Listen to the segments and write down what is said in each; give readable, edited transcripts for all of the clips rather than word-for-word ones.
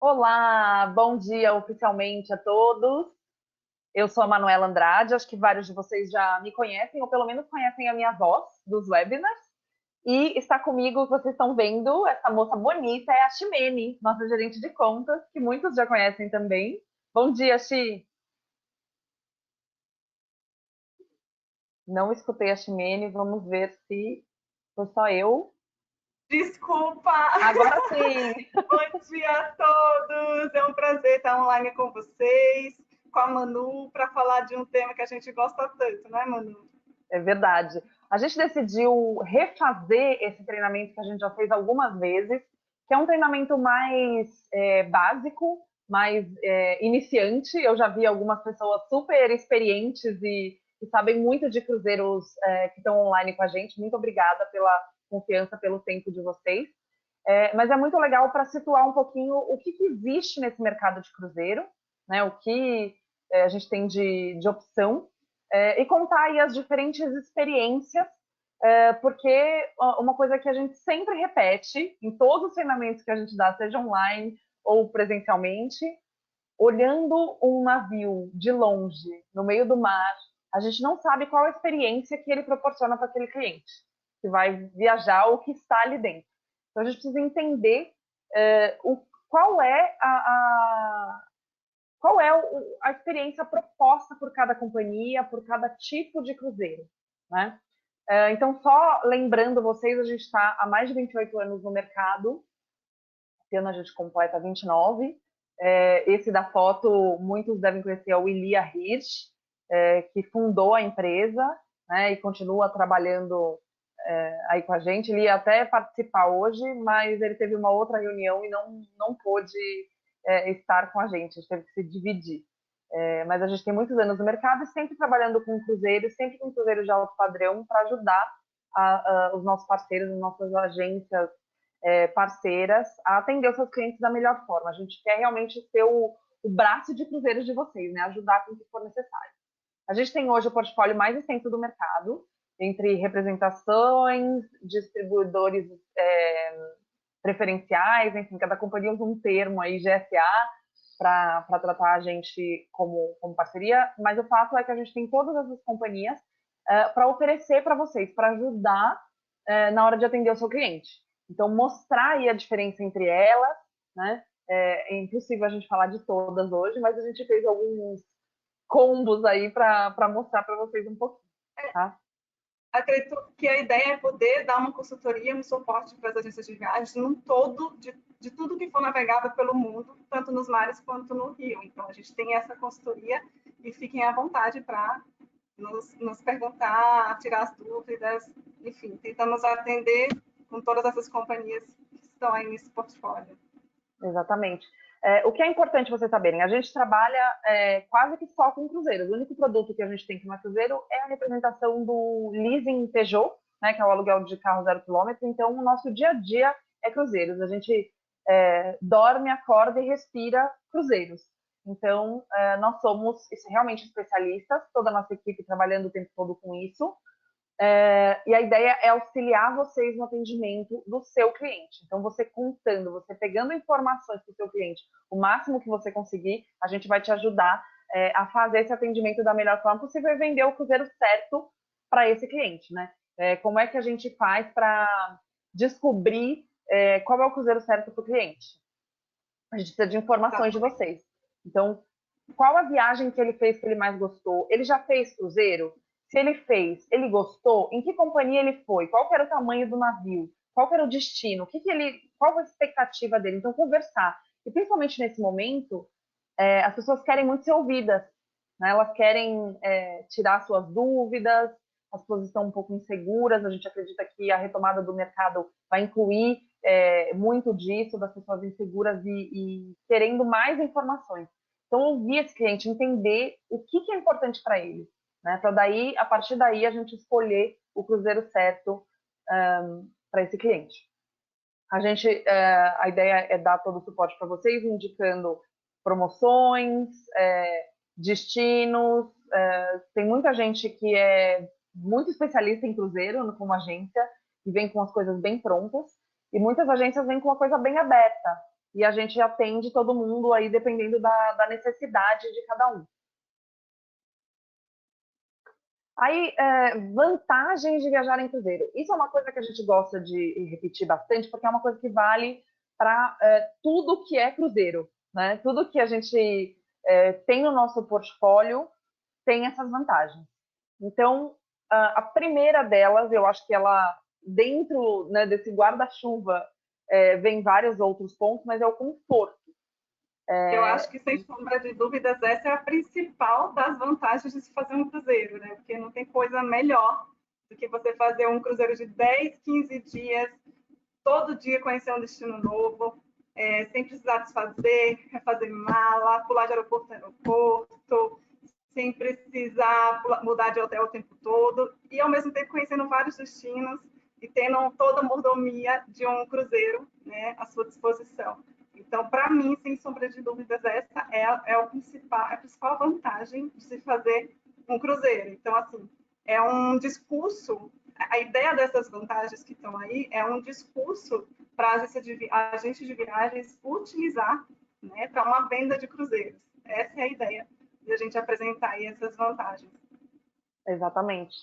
Olá, bom dia oficialmente a todos. Eu sou a Manuela Andrade, acho que vários de vocês já me conhecem, ou pelo menos conhecem a minha voz dos webinars. E está comigo, vocês estão vendo, essa moça bonita é a Ximene, nossa gerente de contas, que muitos já conhecem também. Bom dia, Xi. Não escutei a Ximene, vamos ver se foi só eu. Desculpa! Agora sim, Bom dia a todos! É um prazer estar online com vocês, com a Manu, para falar de um tema que a gente gosta tanto, né, Manu? é verdade. A gente decidiu refazer esse treinamento que a gente já fez algumas vezes, que é um treinamento mais básico, mais iniciante. Eu já vi algumas pessoas super experientes e sabem muito de cruzeiros que estão online com a gente. Muito obrigada pela confiança, pelo tempo de vocês. Mas é muito legal para situar um pouquinho o que existe nesse mercado de cruzeiro, né? O que a gente tem de opção e contar aí as diferentes experiências, porque uma coisa que a gente sempre repete em todos os treinamentos que a gente dá, seja online ou presencialmente, olhando um navio de longe, no meio do mar, a gente não sabe qual a experiência que ele proporciona para aquele cliente que vai viajar ou que está ali dentro. Então a gente precisa entender qual é a experiência proposta por cada companhia, por cada tipo de cruzeiro, né? Então, só lembrando vocês, a gente está há mais de 28 anos no mercado, esse ano a gente completa 29. Esse da foto, muitos devem conhecer, é o Ilia Hirsch, que fundou a empresa, né, e continua trabalhando aí com a gente. Ele ia até participar hoje, mas ele teve uma outra reunião e não pôde estar com a gente teve que se dividir. Mas a gente tem muitos anos no mercado e sempre trabalhando com cruzeiros, sempre com cruzeiros de alto padrão, para ajudar os nossos parceiros, as nossas agências parceiras a atender os seus clientes da melhor forma. A gente quer realmente ser o braço de cruzeiros de vocês, né? Ajudar com o que for necessário. A gente tem hoje o portfólio mais extenso do mercado, entre representações, distribuidores preferenciais, enfim, cada companhia usa um termo aí, GSA, para tratar a gente como parceria, mas o fato é que a gente tem todas essas companhias para oferecer para vocês, para ajudar na hora de atender o seu cliente. Então, mostrar aí a diferença entre elas, né? É impossível a gente falar de todas hoje, mas a gente fez alguns combos aí para mostrar para vocês um pouquinho, tá? Acredito que a ideia é poder dar uma consultoria, um suporte para as agências de viagens num todo de tudo que for navegável pelo mundo, tanto nos mares quanto no rio. Então, a gente tem essa consultoria e fiquem à vontade para nos perguntar, tirar as dúvidas, enfim, tentamos atender com todas essas companhias que estão aí nesse portfólio. Exatamente. O que é importante vocês saberem, a gente trabalha quase que só com cruzeiros. O único produto que a gente tem que não é cruzeiro é a representação do leasing Peugeot, né, que é o aluguel de carro 0 km. Então, o nosso dia a dia é cruzeiros. A gente dorme, acorda e respira cruzeiros. Então, nós somos realmente especialistas, toda a nossa equipe trabalhando o tempo todo com isso. E a ideia é auxiliar vocês no atendimento do seu cliente. Então, você contando, você pegando informações para o seu cliente, o máximo que você conseguir, a gente vai te ajudar a fazer esse atendimento da melhor forma possível e vender o cruzeiro certo para esse cliente, né? Como é que a gente faz para descobrir qual é o cruzeiro certo para o cliente? A gente precisa de informações de Exatamente. vocês. Então, qual a viagem que ele fez que ele mais gostou? Ele já fez cruzeiro? Se ele fez, ele gostou? Em que companhia ele foi? Qual era o tamanho do navio? Qual era o destino? Qual a expectativa dele? Então, conversar. E principalmente nesse momento, as pessoas querem muito ser ouvidas, né? Elas querem tirar suas dúvidas, as pessoas estão um pouco inseguras, a gente acredita que a retomada do mercado vai incluir muito disso, das pessoas inseguras e querendo mais informações. Então, ouvir esse cliente, entender o que é importante para ele, né? Para daí, a partir daí, a gente escolher o cruzeiro certo para esse cliente. A ideia é dar todo o suporte para vocês, indicando promoções, destinos. Tem muita gente que é muito especialista em cruzeiro, como agência, e vem com as coisas bem prontas. E muitas agências vêm com uma coisa bem aberta, e a gente atende todo mundo aí dependendo da necessidade de cada um. Aí, vantagens de viajar em cruzeiro. Isso é uma coisa que a gente gosta de repetir bastante, porque é uma coisa que vale para tudo que é cruzeiro, né? Tudo que a gente tem no nosso portfólio tem essas vantagens. Então, a primeira delas, eu acho que ela, dentro, né, desse guarda-chuva, vem vários outros pontos, mas é o conforto. Eu acho que, sem sombra de dúvidas, essa é a principal das vantagens de se fazer um cruzeiro, né? Porque não tem coisa melhor do que você fazer um cruzeiro de 10, 15 dias, todo dia conhecer um destino novo, sem precisar desfazer, fazer mala, pular de aeroporto a aeroporto, sem precisar mudar de hotel o tempo todo, e ao mesmo tempo conhecendo vários destinos e tendo toda a mordomia de um cruzeiro, né, à sua disposição. Então, para mim, sem sombra de dúvidas, essa é a principal vantagem de se fazer um cruzeiro. Então, assim, é um discurso, a ideia dessas vantagens que estão aí é um discurso para a agente de viagens utilizar, né, para uma venda de cruzeiros. Essa é a ideia de a gente apresentar aí essas vantagens. Exatamente.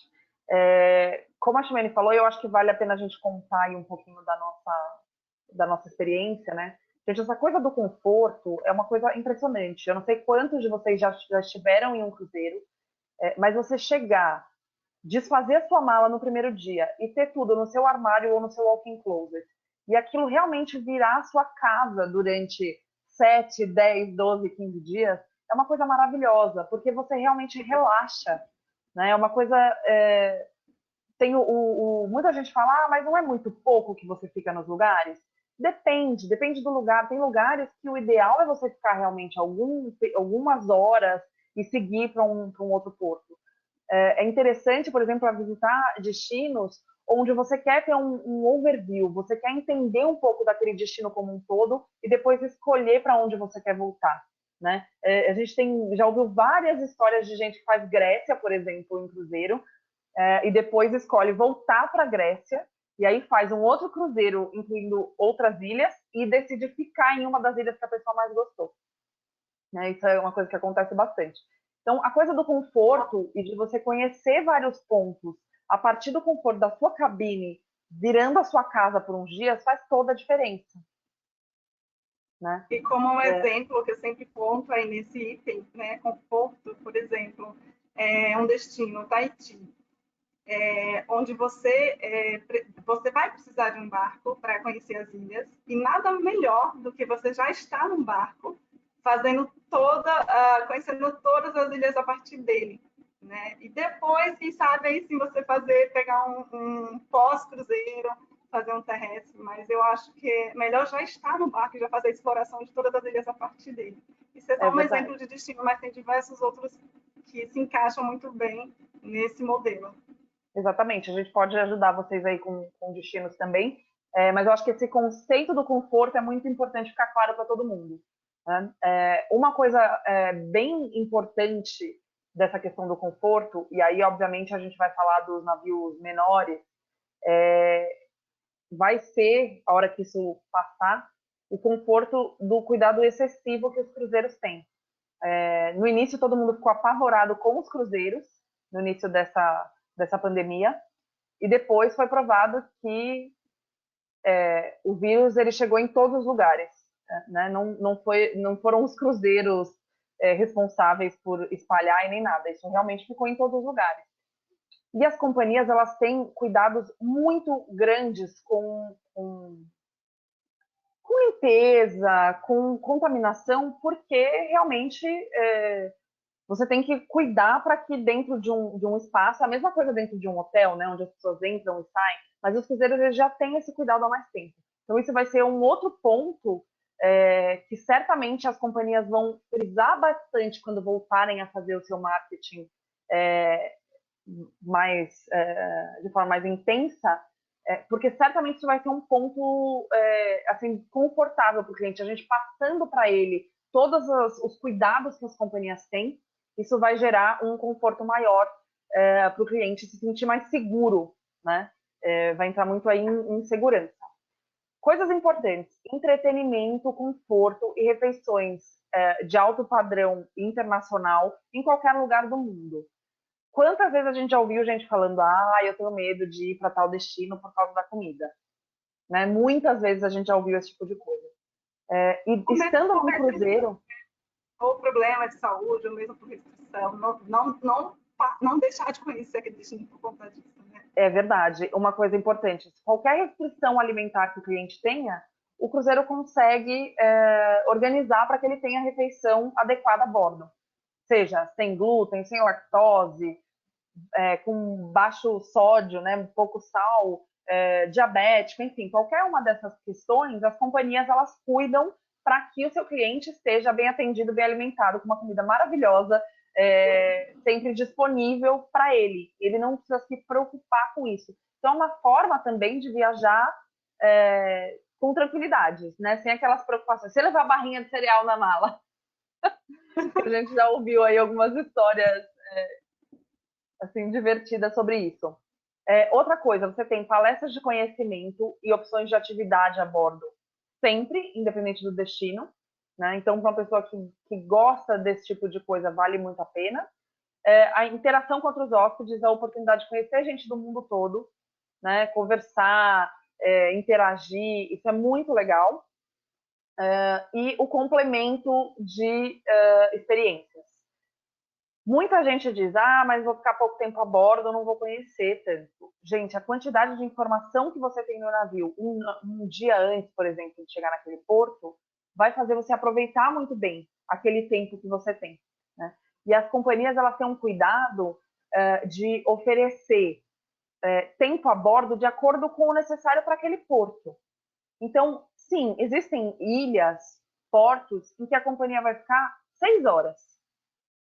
Como a Ximene falou, eu acho que vale a pena a gente contar aí um pouquinho da nossa experiência, né? Gente, essa coisa do conforto é uma coisa impressionante. Eu não sei quantos de vocês já estiveram em um cruzeiro, mas você chegar, desfazer a sua mala no primeiro dia e ter tudo no seu armário ou no seu walk-in closet, e aquilo realmente virar a sua casa durante 7, 10, 12, 15 dias, é uma coisa maravilhosa, porque você realmente relaxa, né? É uma coisa... muita gente fala, mas não é muito pouco que você fica nos lugares? Depende do lugar. Tem lugares que o ideal é você ficar realmente algumas horas e seguir para um outro porto. É interessante, por exemplo, visitar destinos onde você quer ter um overview, você quer entender um pouco daquele destino como um todo e depois escolher para onde você quer voltar. Né? A gente já ouviu várias histórias de gente que faz Grécia, por exemplo, em cruzeiro, e depois escolhe voltar para a Grécia, e aí faz um outro cruzeiro, incluindo outras ilhas, e decide ficar em uma das ilhas que a pessoa mais gostou. Né? Isso é uma coisa que acontece bastante. Então, a coisa do conforto e de você conhecer vários pontos a partir do conforto da sua cabine, virando a sua casa por uns dias, faz toda a diferença. Né? E como um exemplo que eu sempre conto aí nesse item, né, conforto, por exemplo, é um destino, Tahiti, onde você vai precisar de um barco para conhecer as ilhas, e nada melhor do que você já estar num barco, conhecendo todas as ilhas a partir dele. Né? E depois, quem sabe, aí sim você pegar um pós-cruzeiro, fazer um terrestre, mas eu acho que é melhor já estar no barco e já fazer a exploração de todas as ilhas a partir dele. Isso é só um exemplo de destino, mas tem diversos outros que se encaixam muito bem nesse modelo. Exatamente, a gente pode ajudar vocês aí com destinos também, mas eu acho que esse conceito do conforto é muito importante ficar claro para todo mundo. Né? Uma coisa bem importante dessa questão do conforto, e aí obviamente a gente vai falar dos navios menores, vai ser, a hora que isso passar, o conforto do cuidado excessivo que os cruzeiros têm. No início todo mundo ficou apavorado com os cruzeiros, no início dessa pandemia, e depois foi provado que o vírus ele chegou em todos os lugares. Né? Não foram os cruzeiros responsáveis por espalhar e nem nada, isso realmente ficou em todos os lugares. E as companhias elas têm cuidados muito grandes com limpeza, com contaminação, porque realmente você tem que cuidar para que dentro de um espaço, a mesma coisa dentro de um hotel, né, onde as pessoas entram e saem, mas os cruzeiros eles já têm esse cuidado há mais tempo. Então isso vai ser um outro ponto que certamente as companhias vão frisar bastante quando voltarem a fazer o seu marketing de forma mais intensa, porque certamente isso vai ser um ponto assim, confortável para o cliente, a gente passando para ele todos os cuidados que as companhias têm, isso vai gerar um conforto maior para o cliente se sentir mais seguro, né? Vai entrar muito aí em segurança. Coisas importantes: entretenimento, conforto e refeições de alto padrão internacional em qualquer lugar do mundo. Quantas vezes a gente já ouviu gente falando, eu tenho medo de ir para tal destino por causa da comida? Né? Muitas vezes a gente já ouviu esse tipo de coisa. E Ou mesmo estando por num restrição, cruzeiro, ou problema de saúde, ou mesmo por restrição. Não deixar de conhecer aquele destino por conta disso, né? é verdade, uma coisa importante: qualquer restrição alimentar que o cliente tenha, o cruzeiro consegue organizar para que ele tenha a refeição adequada a bordo. Seja sem glúten, sem lactose, com baixo sódio, né, pouco sal, diabético, enfim, qualquer uma dessas questões, as companhias elas cuidam para que o seu cliente esteja bem atendido, bem alimentado, com uma comida maravilhosa, sempre disponível para ele. Ele não precisa se preocupar com isso. Então, é uma forma também de viajar com tranquilidade, né? Sem aquelas preocupações. Se levar a barrinha de cereal na mala, a gente já ouviu aí algumas histórias assim divertidas sobre isso. Outra coisa, você tem palestras de conhecimento e opções de atividade a bordo, sempre, independente do destino. Né? Então, para uma pessoa que gosta desse tipo de coisa, vale muito a pena. A interação com outros hóspedes, a oportunidade de conhecer gente do mundo todo, né? Conversar, interagir, isso é muito legal. E o complemento de experiências. Muita gente diz, mas vou ficar pouco tempo a bordo, não vou conhecer tanto. Gente, a quantidade de informação que você tem no navio um dia antes, por exemplo, de chegar naquele porto, vai fazer você aproveitar muito bem aquele tempo que você tem. Né? E as companhias, elas têm um cuidado de oferecer tempo a bordo de acordo com o necessário para aquele porto. Então, sim, existem ilhas, portos, em que a companhia vai ficar 6 horas.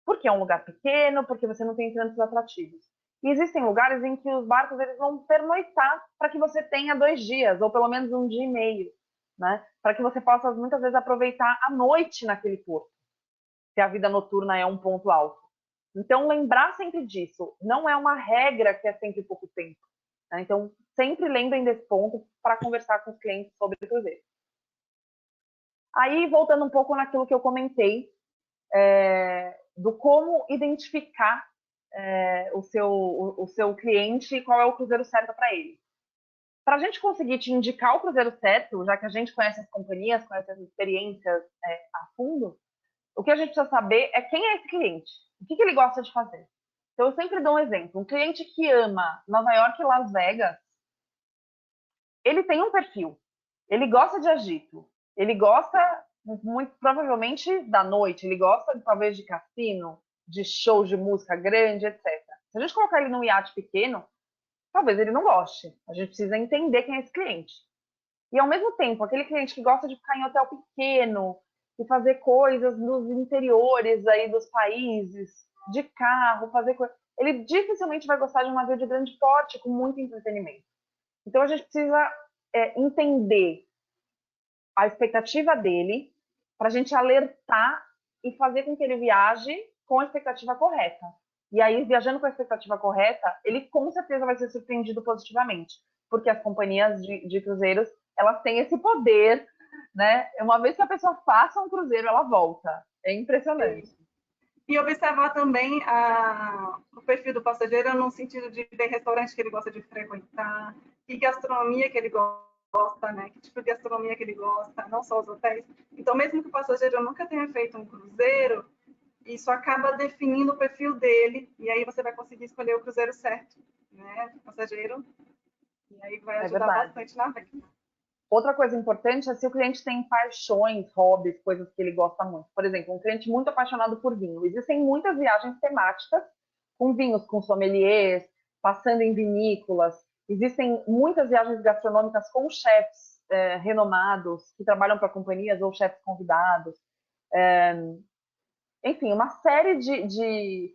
Porque é um lugar pequeno, porque você não tem tantos atrativos. E existem lugares em que os barcos eles vão pernoitar para que você tenha 2 dias, ou pelo menos um dia e meio, né? Para que você possa, muitas vezes, aproveitar a noite naquele porto, se a vida noturna é um ponto alto. Então, lembrar sempre disso. Não é uma regra que é sempre pouco tempo. Né? Então, sempre lembrem desse ponto para conversar com os clientes sobre o cruzeiro. Aí, voltando um pouco naquilo que eu comentei, do como identificar o seu cliente e qual é o cruzeiro certo para ele. Para a gente conseguir te indicar o cruzeiro certo, já que a gente conhece as companhias, conhece as experiências a fundo, o que a gente precisa saber é quem é esse cliente, o que ele gosta de fazer. Então, eu sempre dou um exemplo. Um cliente que ama Nova York e Las Vegas, ele tem um perfil. Ele gosta de agito. Ele gosta, muito provavelmente, da noite. Ele gosta, talvez, de cassino, de shows de música grande, etc. Se a gente colocar ele num iate pequeno, talvez ele não goste. A gente precisa entender quem é esse cliente. E, ao mesmo tempo, aquele cliente que gosta de ficar em hotel pequeno e fazer coisas nos interiores aí dos países, de carro, fazer coisas, ele dificilmente vai gostar de um navio de grande porte com muito entretenimento. Então, a gente precisa entender a expectativa dele para a gente alertar e fazer com que ele viaje com a expectativa correta. E aí, viajando com a expectativa correta, ele com certeza vai ser surpreendido positivamente, porque as companhias de cruzeiros, elas têm esse poder, né? Uma vez que a pessoa faça um cruzeiro, ela volta. É impressionante. E observar também o perfil do passageiro no sentido de ver restaurante que ele gosta de frequentar, que gastronomia que ele gosta, né? Que tipo de gastronomia que ele gosta, não só os hotéis. Então, mesmo que o passageiro nunca tenha feito um cruzeiro, isso acaba definindo o perfil dele, e aí você vai conseguir escolher o cruzeiro certo, né? O passageiro, e aí vai É ajudar verdade. bastante na venda. Outra coisa importante é se o cliente tem paixões, hobbies, coisas que ele gosta muito. Por exemplo, um cliente muito apaixonado por vinho. Existem muitas viagens temáticas com vinhos, com sommeliers, passando em vinícolas. Existem muitas viagens gastronômicas com chefs renomados que trabalham para companhias ou chefs convidados. Enfim, uma série de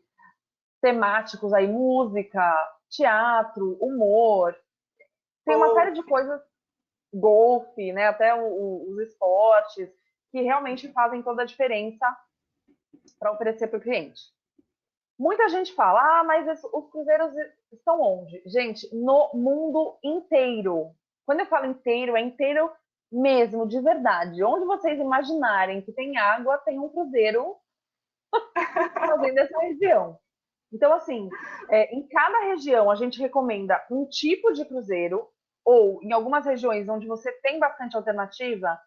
temáticos aí, música, teatro, humor. Tem uma série de coisas, golfe, né, até os esportes, que realmente fazem toda a diferença para oferecer para o cliente. Muita gente fala, mas os cruzeiros estão onde? Gente, no mundo inteiro. Quando eu falo inteiro, é inteiro mesmo, de verdade. Onde vocês imaginarem que tem água, tem um cruzeiro fazendo essa região. Então, assim, em cada região a gente recomenda um tipo de cruzeiro, ou em algumas regiões onde você tem bastante alternativa,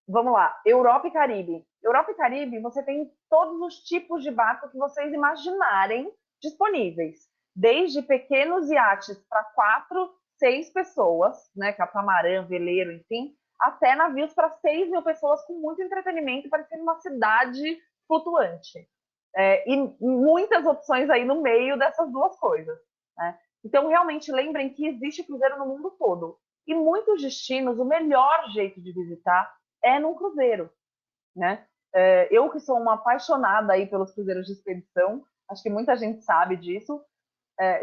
vamos lá, Europa e Caribe. Europa e Caribe, você tem todos os tipos de barco que vocês imaginarem disponíveis. Desde pequenos iates para 4, 6 pessoas, né, catamarã, veleiro, enfim, até navios para 6 mil pessoas com muito entretenimento, parecendo uma cidade flutuante. E muitas opções aí no meio dessas duas coisas. Né? Então, realmente lembrem que existe cruzeiro no mundo todo. E muitos destinos, o melhor jeito de visitar é num cruzeiro, né? Eu que sou uma apaixonada aí pelos cruzeiros de expedição, acho que muita gente sabe disso.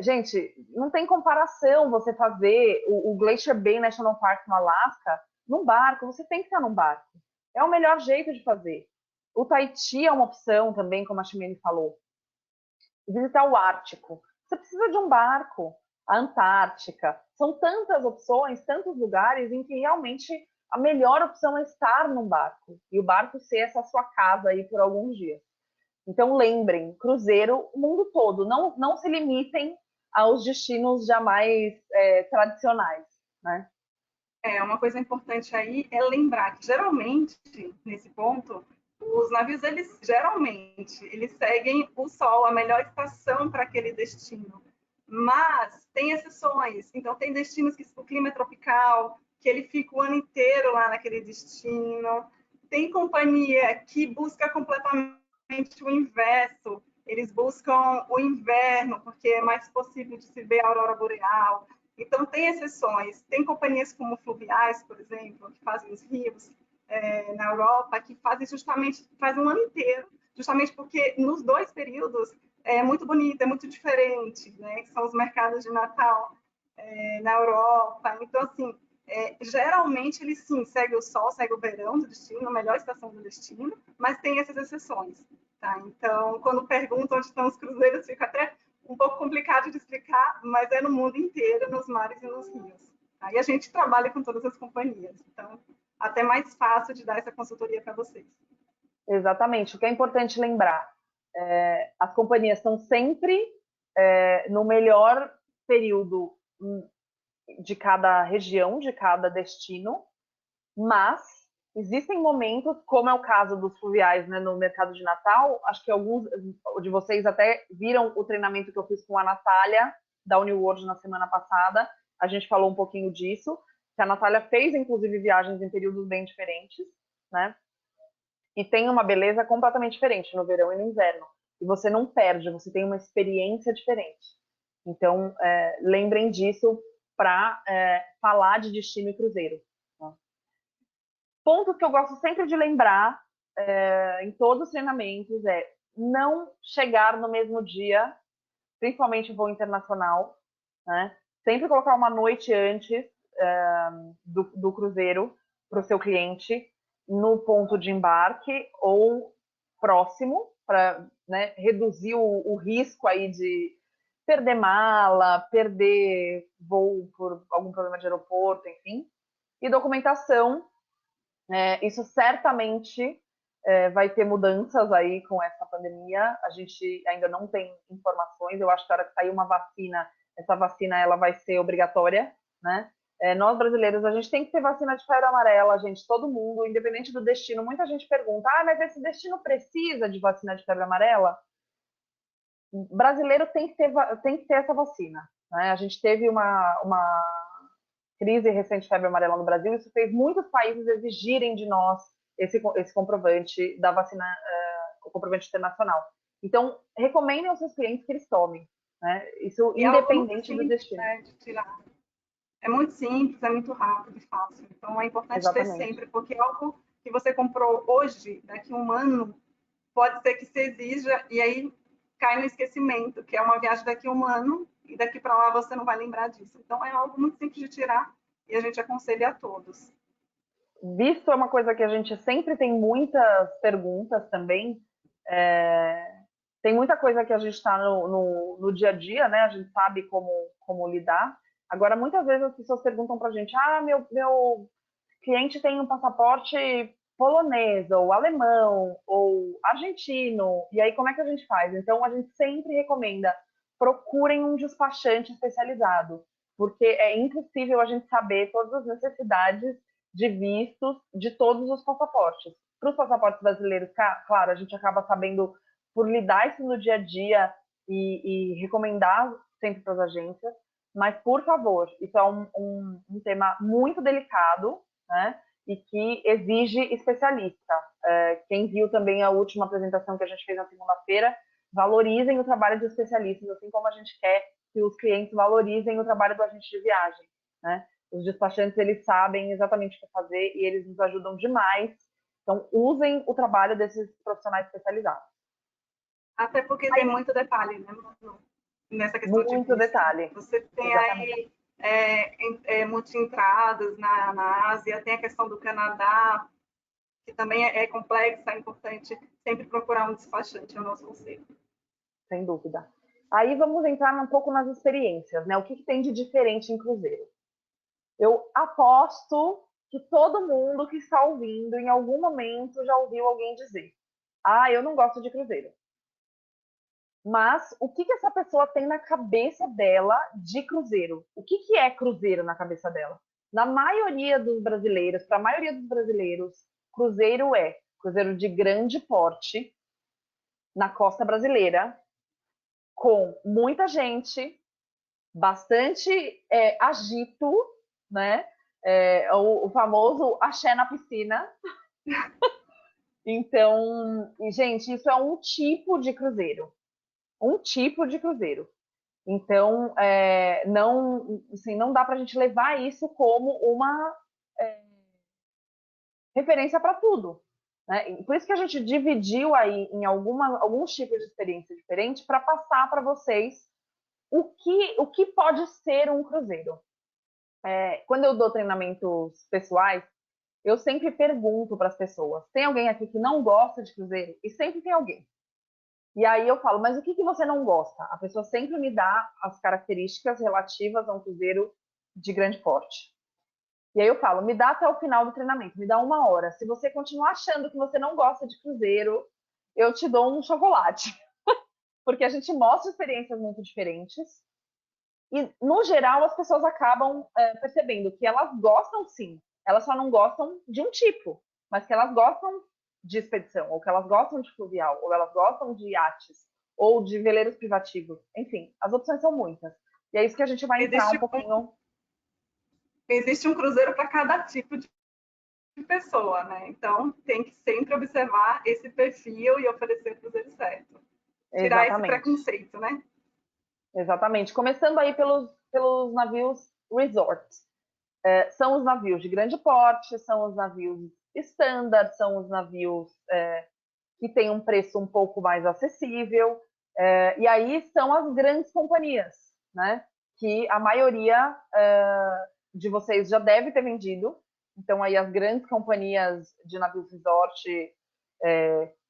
Gente, não tem comparação você fazer o Glacier Bay National Park no Alasca num barco, você tem que estar num barco. É o melhor jeito de fazer. O Tahiti é uma opção também, como a Chimene falou. Visitar o Ártico. Você precisa de um barco. A Antártica. São tantas opções, tantos lugares em que realmente a melhor opção é estar num barco. E o barco ser essa sua casa aí por alguns dias. Então lembrem, cruzeiro, o mundo todo. Não se limitem aos destinos jamais tradicionais, né? Uma coisa importante aí é lembrar que, geralmente, nesse ponto, os navios, eles seguem o Sol, a melhor estação para aquele destino. Mas tem exceções. Então, tem destinos que o clima é tropical, que ele fica o ano inteiro lá naquele destino. Tem companhia que busca completamente o inverso. Eles buscam o inverno, porque é mais possível de se ver a aurora boreal. Então, tem exceções. Tem companhias como Fluviais, por exemplo, que fazem os rios na Europa, que faz um ano inteiro, justamente porque nos dois períodos é muito bonito, é muito diferente, né? Que são os mercados de Natal na Europa. Então, assim, geralmente ele sim segue o sol, segue o verão do destino, a melhor estação do destino, mas tem essas exceções. Tá? Então, quando perguntam onde estão os cruzeiros, fica até um pouco complicado de explicar, mas é no mundo inteiro, nos mares e nos rios. Aí a gente trabalha com todas as companhias, então até mais fácil de dar essa consultoria para vocês. Exatamente. O que é importante lembrar, as companhias estão sempre no melhor período de cada região, de cada destino, mas existem momentos, como é o caso dos fluviais, né, no mercado de Natal. Acho que alguns de vocês até viram o treinamento que eu fiz com a Natália, da Uniworld, na semana passada. A gente falou um pouquinho disso, que a Natália fez, inclusive, viagens em períodos bem diferentes, né? E tem uma beleza completamente diferente no verão e no inverno. E você não perde, você tem uma experiência diferente. Então, lembrem disso para falar de destino e cruzeiro. Né? Pontos que eu gosto sempre de lembrar em todos os treinamentos é não chegar no mesmo dia, principalmente voo internacional, né? Sempre colocar uma noite antes do cruzeiro para o seu cliente no ponto de embarque ou próximo, para, né, reduzir o risco aí de perder mala, perder voo por algum problema de aeroporto, enfim. E documentação, isso certamente vai ter mudanças aí com essa pandemia. A gente ainda não tem informações. Eu acho que a hora que sair uma vacina, essa vacina ela vai ser obrigatória, né? Nós brasileiros, a gente tem que ter vacina de febre amarela, gente, todo mundo, independente do destino. Muita gente pergunta, mas esse destino precisa de vacina de febre amarela? Brasileiro tem que ter essa vacina. Né? A gente teve uma crise recente de febre amarela no Brasil, isso fez muitos países exigirem de nós esse comprovante da vacina, o comprovante internacional. Então, recomendem aos seus clientes que eles tomem. Né? Isso E é algo muito independente do simples, destino. né, de tirar. É muito simples, é muito rápido e fácil. Então, é importante ter Exatamente. sempre, porque algo que você comprou hoje, daqui a um ano, pode ser que se exija e aí cai no esquecimento, que é uma viagem daqui a um ano e daqui para lá você não vai lembrar disso. Então, é algo muito simples de tirar e a gente aconselha a todos. Visto é uma coisa que a gente sempre tem muitas perguntas também. Tem muita coisa que a gente está no dia a dia, né? A gente sabe como lidar. Agora, muitas vezes as pessoas perguntam para a gente: meu cliente tem um passaporte polonês, ou alemão, ou argentino, e aí como é que a gente faz? Então, a gente sempre recomenda, procurem um despachante especializado, porque é impossível a gente saber todas as necessidades de vistos de todos os passaportes. Para os passaportes brasileiros, claro, a gente acaba sabendo por lidar isso no dia a dia e recomendar sempre para as agências, mas, por favor, isso é um tema muito delicado, né? E que exige especialista. Quem viu também a última apresentação que a gente fez na segunda-feira, valorizem o trabalho de especialistas, assim como a gente quer que os clientes valorizem o trabalho do agente de viagem, né? Os despachantes, eles sabem exatamente o que fazer e eles nos ajudam demais. Então, usem o trabalho desses profissionais especializados. Até porque tem muito detalhe, né? Nessa questão de Muito visto. detalhe. Você tem Exatamente. aí multi-entradas na Ásia, tem a questão do Canadá, que também é complexa, é importante sempre procurar um despachante, é o nosso conselho. Sem dúvida. Aí vamos entrar um pouco nas experiências, né? O que tem de diferente em cruzeiro? Eu aposto que todo mundo que está ouvindo, em algum momento, já ouviu alguém dizer: ah, eu não gosto de cruzeiro. Mas o que essa pessoa tem na cabeça dela de cruzeiro? O que é cruzeiro na cabeça dela? Na maioria dos brasileiros, para a maioria dos brasileiros, cruzeiro é cruzeiro de grande porte, na costa brasileira, com muita gente, bastante agito, né? O famoso axé na piscina. Então, gente, isso é um tipo de cruzeiro. Um tipo de cruzeiro. Então, não, assim, não dá para a gente levar isso como uma referência para tudo. Né? Por isso que a gente dividiu aí em alguns tipos de experiência diferente para passar para vocês o que pode ser um cruzeiro. Quando eu dou treinamentos pessoais, eu sempre pergunto para as pessoas: tem alguém aqui que não gosta de cruzeiro? E sempre tem alguém. E aí eu falo: mas o que você não gosta? A pessoa sempre me dá as características relativas a um cruzeiro de grande porte. E aí eu falo: me dá até o final do treinamento, me dá 1 hora. Se você continuar achando que você não gosta de cruzeiro, eu te dou um chocolate. Porque a gente mostra experiências muito diferentes. E, no geral, as pessoas acabam percebendo que elas gostam sim, elas só não gostam de um tipo, mas que elas gostam de expedição, ou que elas gostam de fluvial, ou elas gostam de iates, ou de veleiros privativos. Enfim, as opções são muitas. E é isso que a gente vai entrar um pouquinho. Existe um cruzeiro para cada tipo de pessoa, né? Então, tem que sempre observar esse perfil e oferecer o cruzeiro certo. Tirar esse Exatamente. preconceito, né? Exatamente. Começando aí pelos navios resort. São os navios de grande porte, são os navios standard, são os navios que têm um preço um pouco mais acessível. E aí são as grandes companhias, né? Que a maioria de vocês já deve ter vendido. Então, aí as grandes companhias de navios resort,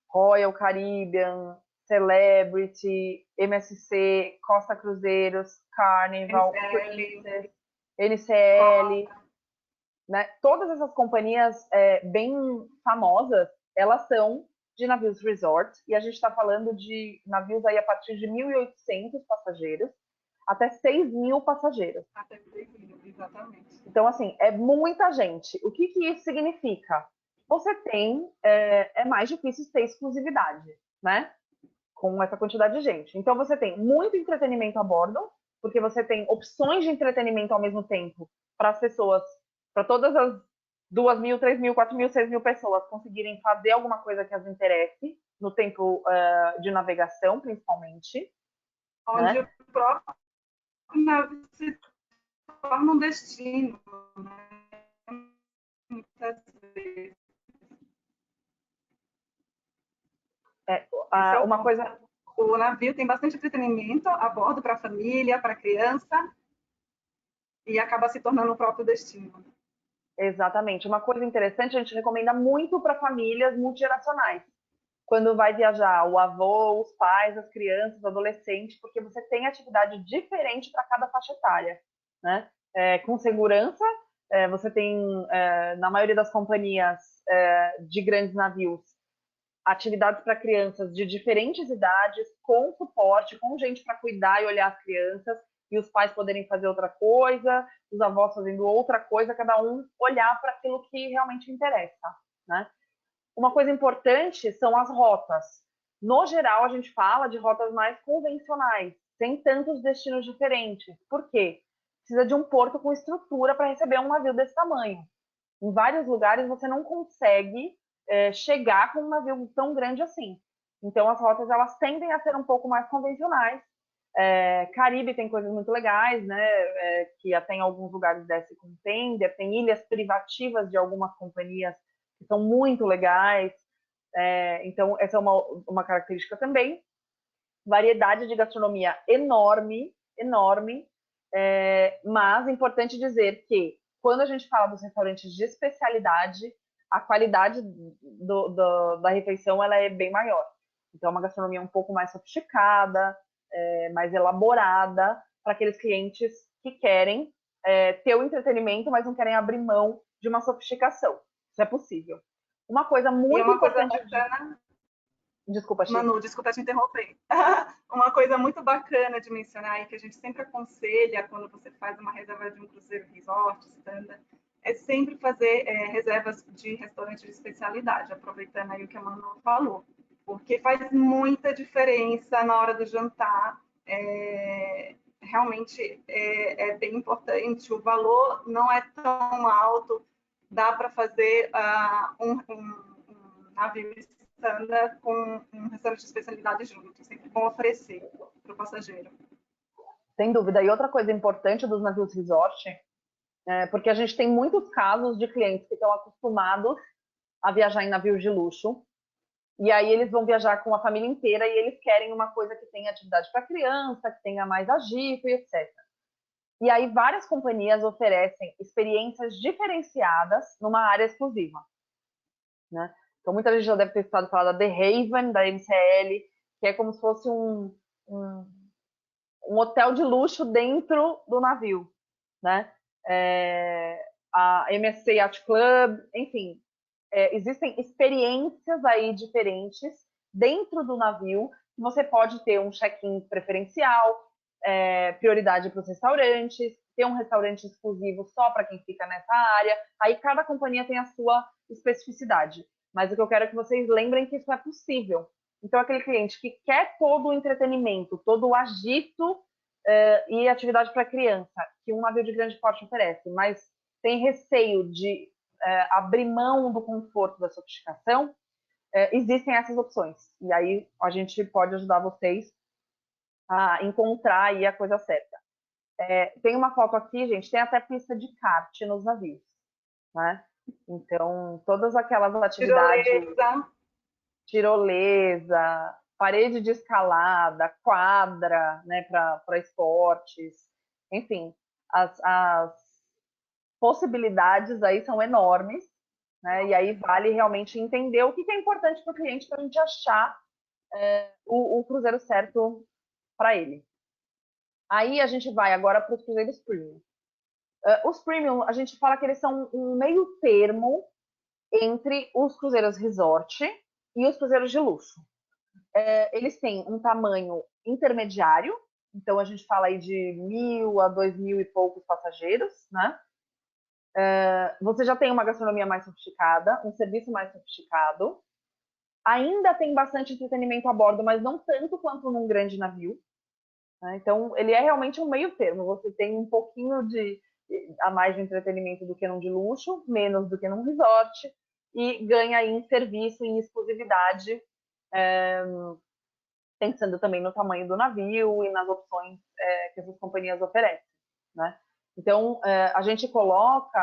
Royal Caribbean, Celebrity, MSC, Costa Cruzeiros, Carnival, Princess, NCL, né? Todas essas companhias bem famosas, elas são de navios resort, e a gente está falando de navios aí a partir de 1.800 passageiros até 6.000 passageiros. Até 6.000, exatamente. Então, assim, é muita gente. O que isso significa? Você tem, é mais difícil ter exclusividade, né? Com essa quantidade de gente. Então, você tem muito entretenimento a bordo, porque você tem opções de entretenimento ao mesmo tempo para as pessoas, para todas as 2.000, 3.000, 4.000, 6.000 pessoas conseguirem fazer alguma coisa que as interesse, no tempo de navegação, principalmente. Onde Né? o próprio navio se torna um destino, né? Muitas vezes. Uma coisa. O navio tem bastante entretenimento a bordo para a família, para a criança, e acaba se tornando o próprio destino. Exatamente. Uma coisa interessante, a gente recomenda muito para famílias multigeracionais. Quando vai viajar o avô, os pais, as crianças, o adolescente, porque você tem atividade diferente para cada faixa etária, né? Com segurança, Você tem, na maioria das companhias de grandes navios, atividades para crianças de diferentes idades, com suporte, com gente para cuidar e olhar as crianças, e os pais poderem fazer outra coisa, os avós fazendo outra coisa, cada um olhar para aquilo que realmente interessa, né? Uma coisa importante são as rotas. No geral, a gente fala de rotas mais convencionais, sem tantos destinos diferentes. Por quê? Precisa de um porto com estrutura para receber um navio desse tamanho. Em vários lugares você não consegue chegar com um navio tão grande assim. Então as rotas elas tendem a ser um pouco mais convencionais. Caribe tem coisas muito legais, né? Que até em alguns lugares desce com tender, tem ilhas privativas de algumas companhias que são muito legais. Então essa é uma característica também. Variedade de gastronomia enorme, enorme. Mas é importante dizer que quando a gente fala dos restaurantes de especialidade, a qualidade da refeição ela é bem maior. Então, é uma gastronomia um pouco mais sofisticada, mais elaborada, para aqueles clientes que querem ter o entretenimento, mas não querem abrir mão de uma sofisticação. Isso é possível. Uma coisa E muito uma coisa importante. bacana, Desculpa, Chi. Manu, desculpa te interromper. Uma coisa muito bacana de mencionar e que a gente sempre aconselha quando você faz uma reserva de um cruzeiro resort, standard, é sempre fazer reservas de restaurante de especialidade, aproveitando aí o que a Manu falou, porque faz muita diferença na hora do jantar. Realmente é bem importante, o valor não é tão alto, dá para fazer um navio standard com um restaurante de especialidade junto. Sempre bom oferecer para o passageiro. Sem dúvida. E outra coisa importante dos navios resort, porque a gente tem muitos casos de clientes que estão acostumados a viajar em navios de luxo, e aí eles vão viajar com a família inteira e eles querem uma coisa que tenha atividade para criança, que tenha mais agito e etc. E aí várias companhias oferecem experiências diferenciadas numa área exclusiva, né? Então muita gente já deve ter estado falando da The Haven, da MCL, que é como se fosse um, um hotel de luxo dentro do navio, né? A MSC Yacht Club, enfim, existem experiências aí diferentes dentro do navio, que você pode ter um check-in preferencial, prioridade para os restaurantes, ter um restaurante exclusivo só para quem fica nessa área. Aí cada companhia tem a sua especificidade. Mas o que eu quero é que vocês lembrem que isso é possível. Então, aquele cliente que quer todo o entretenimento, todo o agito e atividade para criança, que um navio de grande porte oferece, mas tem receio de abrir mão do conforto da sofisticação, existem essas opções. E aí a gente pode ajudar vocês a encontrar aí a coisa certa. Tem uma foto aqui, gente, tem até pista de kart nos navios, né? Então, todas aquelas atividades, tirolesa, parede de escalada, quadra, né, para esportes, enfim, as possibilidades aí são enormes, né? E aí vale realmente entender o que é importante para o cliente para a gente achar o cruzeiro certo para ele. Aí a gente vai agora para os cruzeiros premium. Os premium, a gente fala que eles são um meio termo entre os cruzeiros resort e os cruzeiros de luxo. Eles têm um tamanho intermediário, então a gente fala aí de 1.000 a 2.000 e poucos passageiros, né? Você já tem uma gastronomia mais sofisticada, um serviço mais sofisticado. Ainda tem bastante entretenimento a bordo, mas não tanto quanto num grande navio. Né? Então, ele é realmente um meio termo. Você tem um pouquinho a mais de entretenimento do que num de luxo, menos do que num resort, e ganha em serviço, em exclusividade, pensando também no tamanho do navio e nas opções que essas companhias oferecem. Né? Então, a gente coloca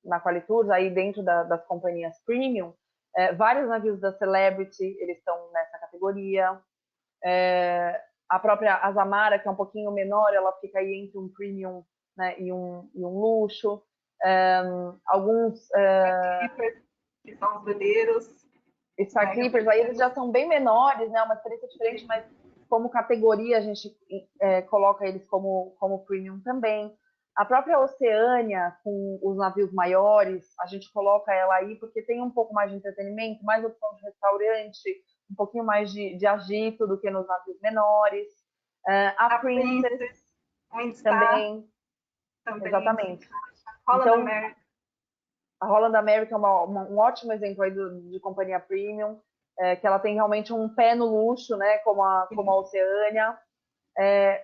na Qualitours, aí dentro das companhias premium, vários navios da Celebrity, eles estão nessa categoria. A própria Azamara, que é um pouquinho menor, ela fica aí entre um premium, né, e um luxo. Alguns... que são os beleiros. Star Clippers, aí eles já são bem menores, né, uma experiência diferente, mas como categoria a gente coloca eles como premium também. A própria Oceânia, com os navios maiores, a gente coloca ela aí porque tem um pouco mais de entretenimento, mais opção de restaurante, um pouquinho mais de agito do que nos navios menores. A A Princess Princess, Windstar também, também se exatamente. encaixa. Holland Então, America. a Holland America é um ótimo exemplo aí de companhia premium, que ela tem realmente um pé no luxo, né, como a Oceânia.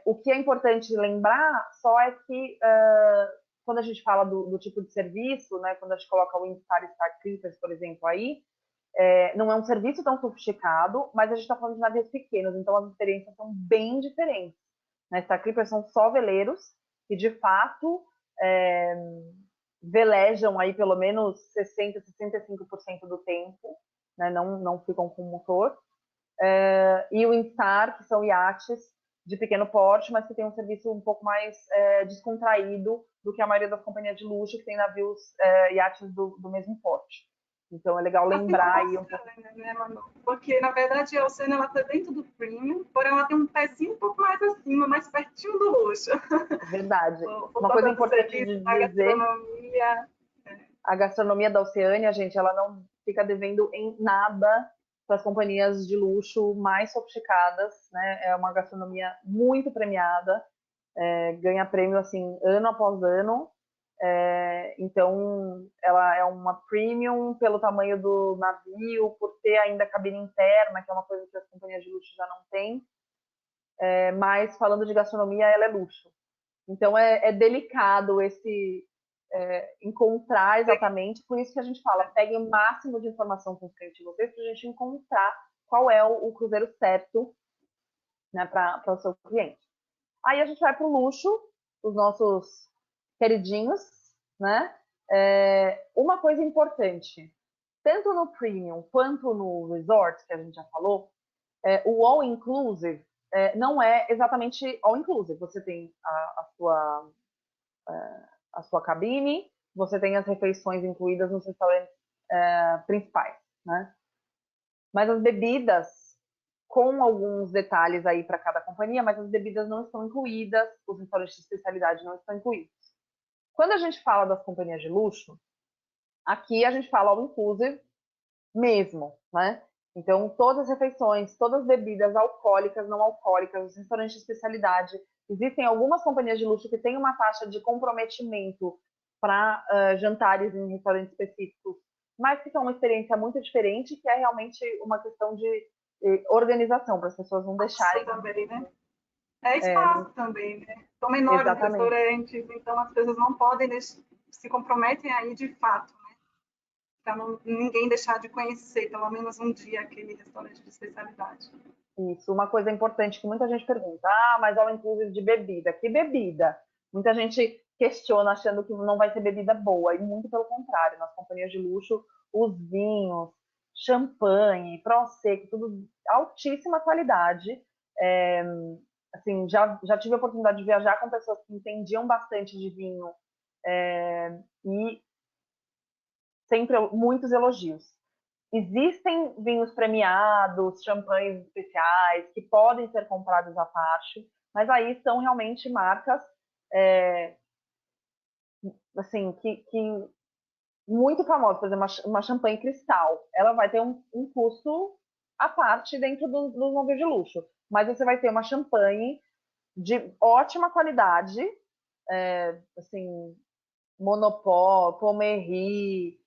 O que é importante lembrar só é que quando a gente fala do tipo de serviço, né, quando a gente coloca o Windstar e Star Clippers, por exemplo, aí, não é um serviço tão sofisticado, mas a gente está falando de navios pequenos, então as experiências são bem diferentes. Né? Star Clippers são só veleiros, que de fato velejam aí pelo menos 60, 65% do tempo, né? Não ficam com motor. E o Instar, que são iates de pequeno porte, mas que tem um serviço um pouco mais descontraído do que a maioria das companhias de luxo, que tem navios, iates do mesmo porte. Então é legal Assim como lembrar a aí um pouco. Oceânia, né, Manu? Porque, na verdade, a Oceânia ela está dentro do premium, porém ela tem um pezinho um pouco mais acima, mais pertinho do luxo. Verdade. Por Uma coisa conta do importante serviço, de da dizer, gastronomia. a gastronomia da Oceânia, gente, ela não fica devendo em nada para as companhias de luxo mais sofisticadas, né? É uma gastronomia muito premiada, ganha prêmio assim ano após ano. Então, ela é uma premium pelo tamanho do navio, por ter ainda cabine interna, que é uma coisa que as companhias de luxo já não têm. Mas falando de gastronomia, ela é luxo. Então, é delicado esse encontrar exatamente, por isso que a gente fala, pegue o máximo de informação com os clientes de vocês, para a gente encontrar qual é o cruzeiro certo, né, para o seu cliente. Aí a gente vai para o luxo, os nossos queridinhos, né? Uma coisa importante, tanto no premium quanto no resort, que a gente já falou, o all inclusive não é exatamente all inclusive. Você tem a sua cabine, você tem as refeições incluídas nos restaurantes principais, né? Mas as bebidas, com alguns detalhes aí para cada companhia, mas as bebidas não estão incluídas, os restaurantes de especialidade não estão incluídos. Quando a gente fala das companhias de luxo, aqui a gente fala all inclusive mesmo, né? Então, todas as refeições, todas as bebidas alcoólicas, não alcoólicas, os restaurantes de especialidade. Existem algumas companhias de luxo que têm uma taxa de comprometimento para jantares em restaurantes específicos, mas que são uma experiência muito diferente, que é realmente uma questão de organização, para as pessoas não Isso deixarem. também, né? É Não, espaço também, né? São menores os exatamente. restaurantes, então as pessoas não podem se comprometem aí de fato, né? Para ninguém deixar de conhecer, pelo menos um dia, aquele restaurante de especialidade. Isso, uma coisa importante que muita gente pergunta, mas all inclusive de bebida, que bebida? Muita gente questiona achando que não vai ser bebida boa, e muito pelo contrário, nas companhias de luxo, os vinhos, champanhe, prosecco, tudo altíssima qualidade. Assim, já tive a oportunidade de viajar com pessoas que entendiam bastante de vinho e sempre muitos elogios. Existem vinhos premiados, champanhes especiais, que podem ser comprados à parte, mas aí são realmente marcas assim, que muito famosas. Por exemplo, uma champanhe cristal, ela vai ter um custo à parte dentro dos navios de luxo. Mas você vai ter uma champanhe de ótima qualidade, assim, Monopol, Pommery,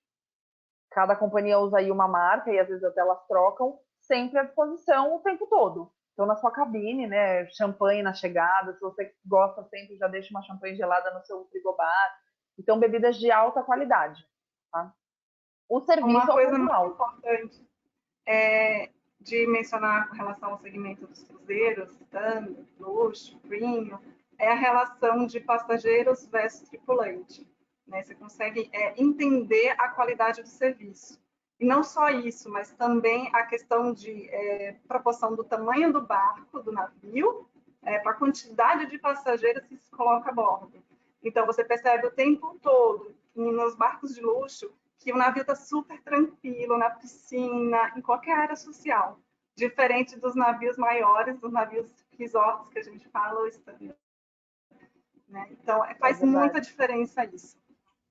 cada companhia usa aí uma marca e às vezes até elas trocam, sempre à disposição o tempo todo. Então, na sua cabine, né, champanhe na chegada, se você gosta sempre, já deixa uma champanhe gelada no seu frigobar. Então, bebidas de alta qualidade. Tá? O Uma serviço é o coisa ponto muito alto. importante de mencionar com relação ao segmento dos cruzeiros, standard, luxo, premium, é a relação de passageiros versus tripulante. Né? Você consegue entender a qualidade do serviço. E não só isso, mas também a questão de proporção do tamanho do barco, do navio, para a quantidade de passageiros que se coloca a bordo. Então, você percebe o tempo todo, nos barcos de luxo, que o navio está super tranquilo, na piscina, em qualquer área social. Diferente dos navios maiores, dos navios resorts que a gente fala, ou standard. né? Então, faz muita diferença isso.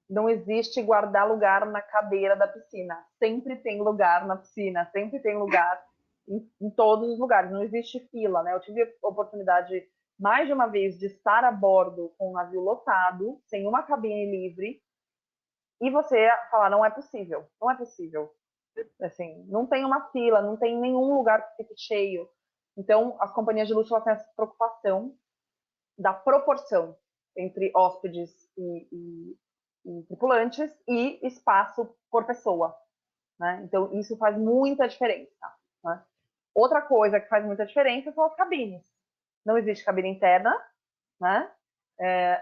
Não existe guardar lugar na cadeira da piscina. Sempre tem lugar na piscina, sempre tem lugar em todos os lugares. Não existe fila, né? Eu tive a oportunidade mais de uma vez de estar a bordo com um navio lotado, sem uma cabine livre, e você falar, não é possível, não é possível. Assim, não tem uma fila, não tem nenhum lugar que fique cheio. Então, as companhias de luxo elas têm essa preocupação da proporção entre hóspedes e tripulantes e espaço por pessoa, né? Então, isso faz muita diferença, né? Outra coisa que faz muita diferença são as cabines. Não existe cabine interna, né?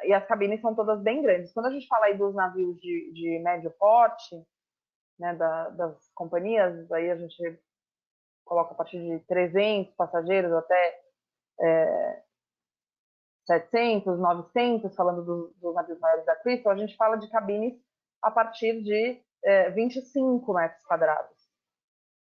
E as cabines são todas bem grandes. Quando a gente fala aí dos navios de médio porte, né, das companhias, aí a gente coloca a partir de 300 passageiros até 700, 900, falando dos navios maiores da Crystal, a gente fala de cabines a partir de 25 metros quadrados,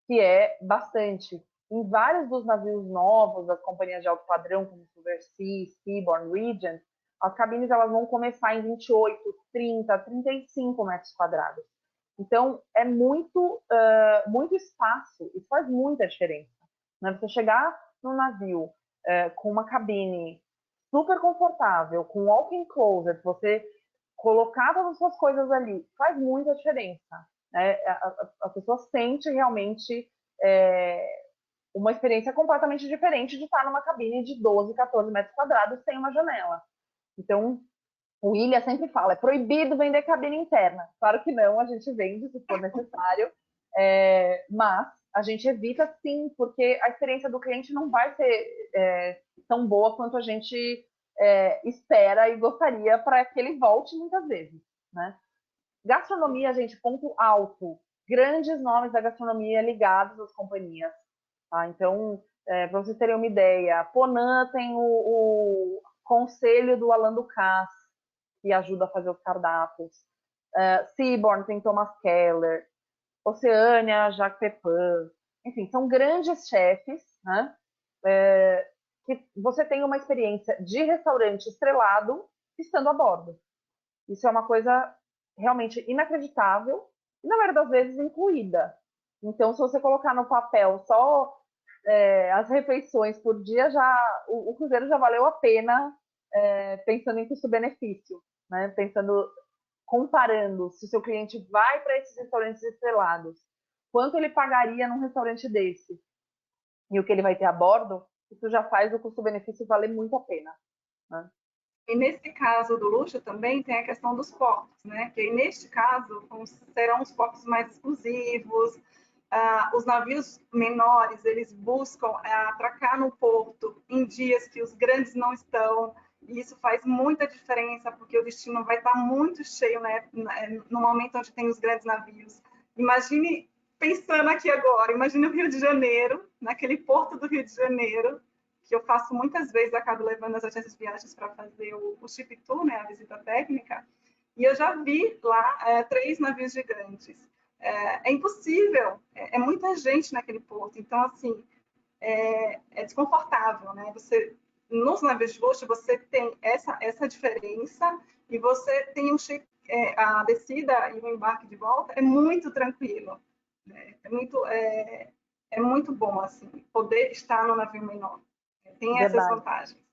que é bastante. Em vários dos navios novos, das companhias de alto padrão, como Silversea, Seabourn, Regent, as cabines elas vão começar em 28, 30, 35 metros quadrados. Então, é muito espaço, isso faz muita diferença. Né? Você chegar no navio com uma cabine super confortável, com walk-in closet, você colocar todas as suas coisas ali, faz muita diferença. Né? A pessoa sente realmente uma experiência completamente diferente de estar numa cabine de 12, 14 metros quadrados sem uma janela. Então, o William sempre fala, é proibido vender cabine interna. Claro que não, a gente vende se for necessário, mas a gente evita sim, porque a experiência do cliente não vai ser tão boa quanto a gente espera e gostaria para que ele volte muitas vezes, né? Gastronomia, gente, ponto alto. Grandes nomes da gastronomia ligados às companhias. Tá? Então, para vocês terem uma ideia, a Ponant tem o conselho do Alain Ducasse, que ajuda a fazer os cardápios. Seabourn tem Thomas Keller. Oceania, Jacques Pepin. Enfim, são grandes chefes, né? Que você tem uma experiência de restaurante estrelado estando a bordo. Isso é uma coisa realmente inacreditável e, na maioria das vezes, incluída. Então, se você colocar no papel só as refeições por dia, o cruzeiro já valeu a pena, pensando em custo-benefício, né? Comparando se o seu cliente vai para esses restaurantes estrelados, quanto ele pagaria num restaurante desse e o que ele vai ter a bordo, isso já faz o custo-benefício valer muito a pena, né? E nesse caso do luxo também tem a questão dos portos, né? Que neste caso serão os portos mais exclusivos. Os navios menores eles buscam atracar no porto em dias que os grandes não estão. E isso faz muita diferença porque o destino vai estar muito cheio, né? No momento onde tem os grandes navios. Imagine pensando aqui agora, imagine o Rio de Janeiro, naquele porto do Rio de Janeiro, que eu faço muitas vezes, acabo levando as agências de viagens para fazer o ship tour, né, a visita técnica, e eu já vi lá 3 navios gigantes. É impossível, é muita gente naquele porto, então, assim, é desconfortável, né? Você, nos navios de luxo, você tem essa diferença e você tem a descida e o embarque de volta é muito tranquilo, né? É muito bom, assim, poder estar no navio menor. Tem essas Verdade. vantagens.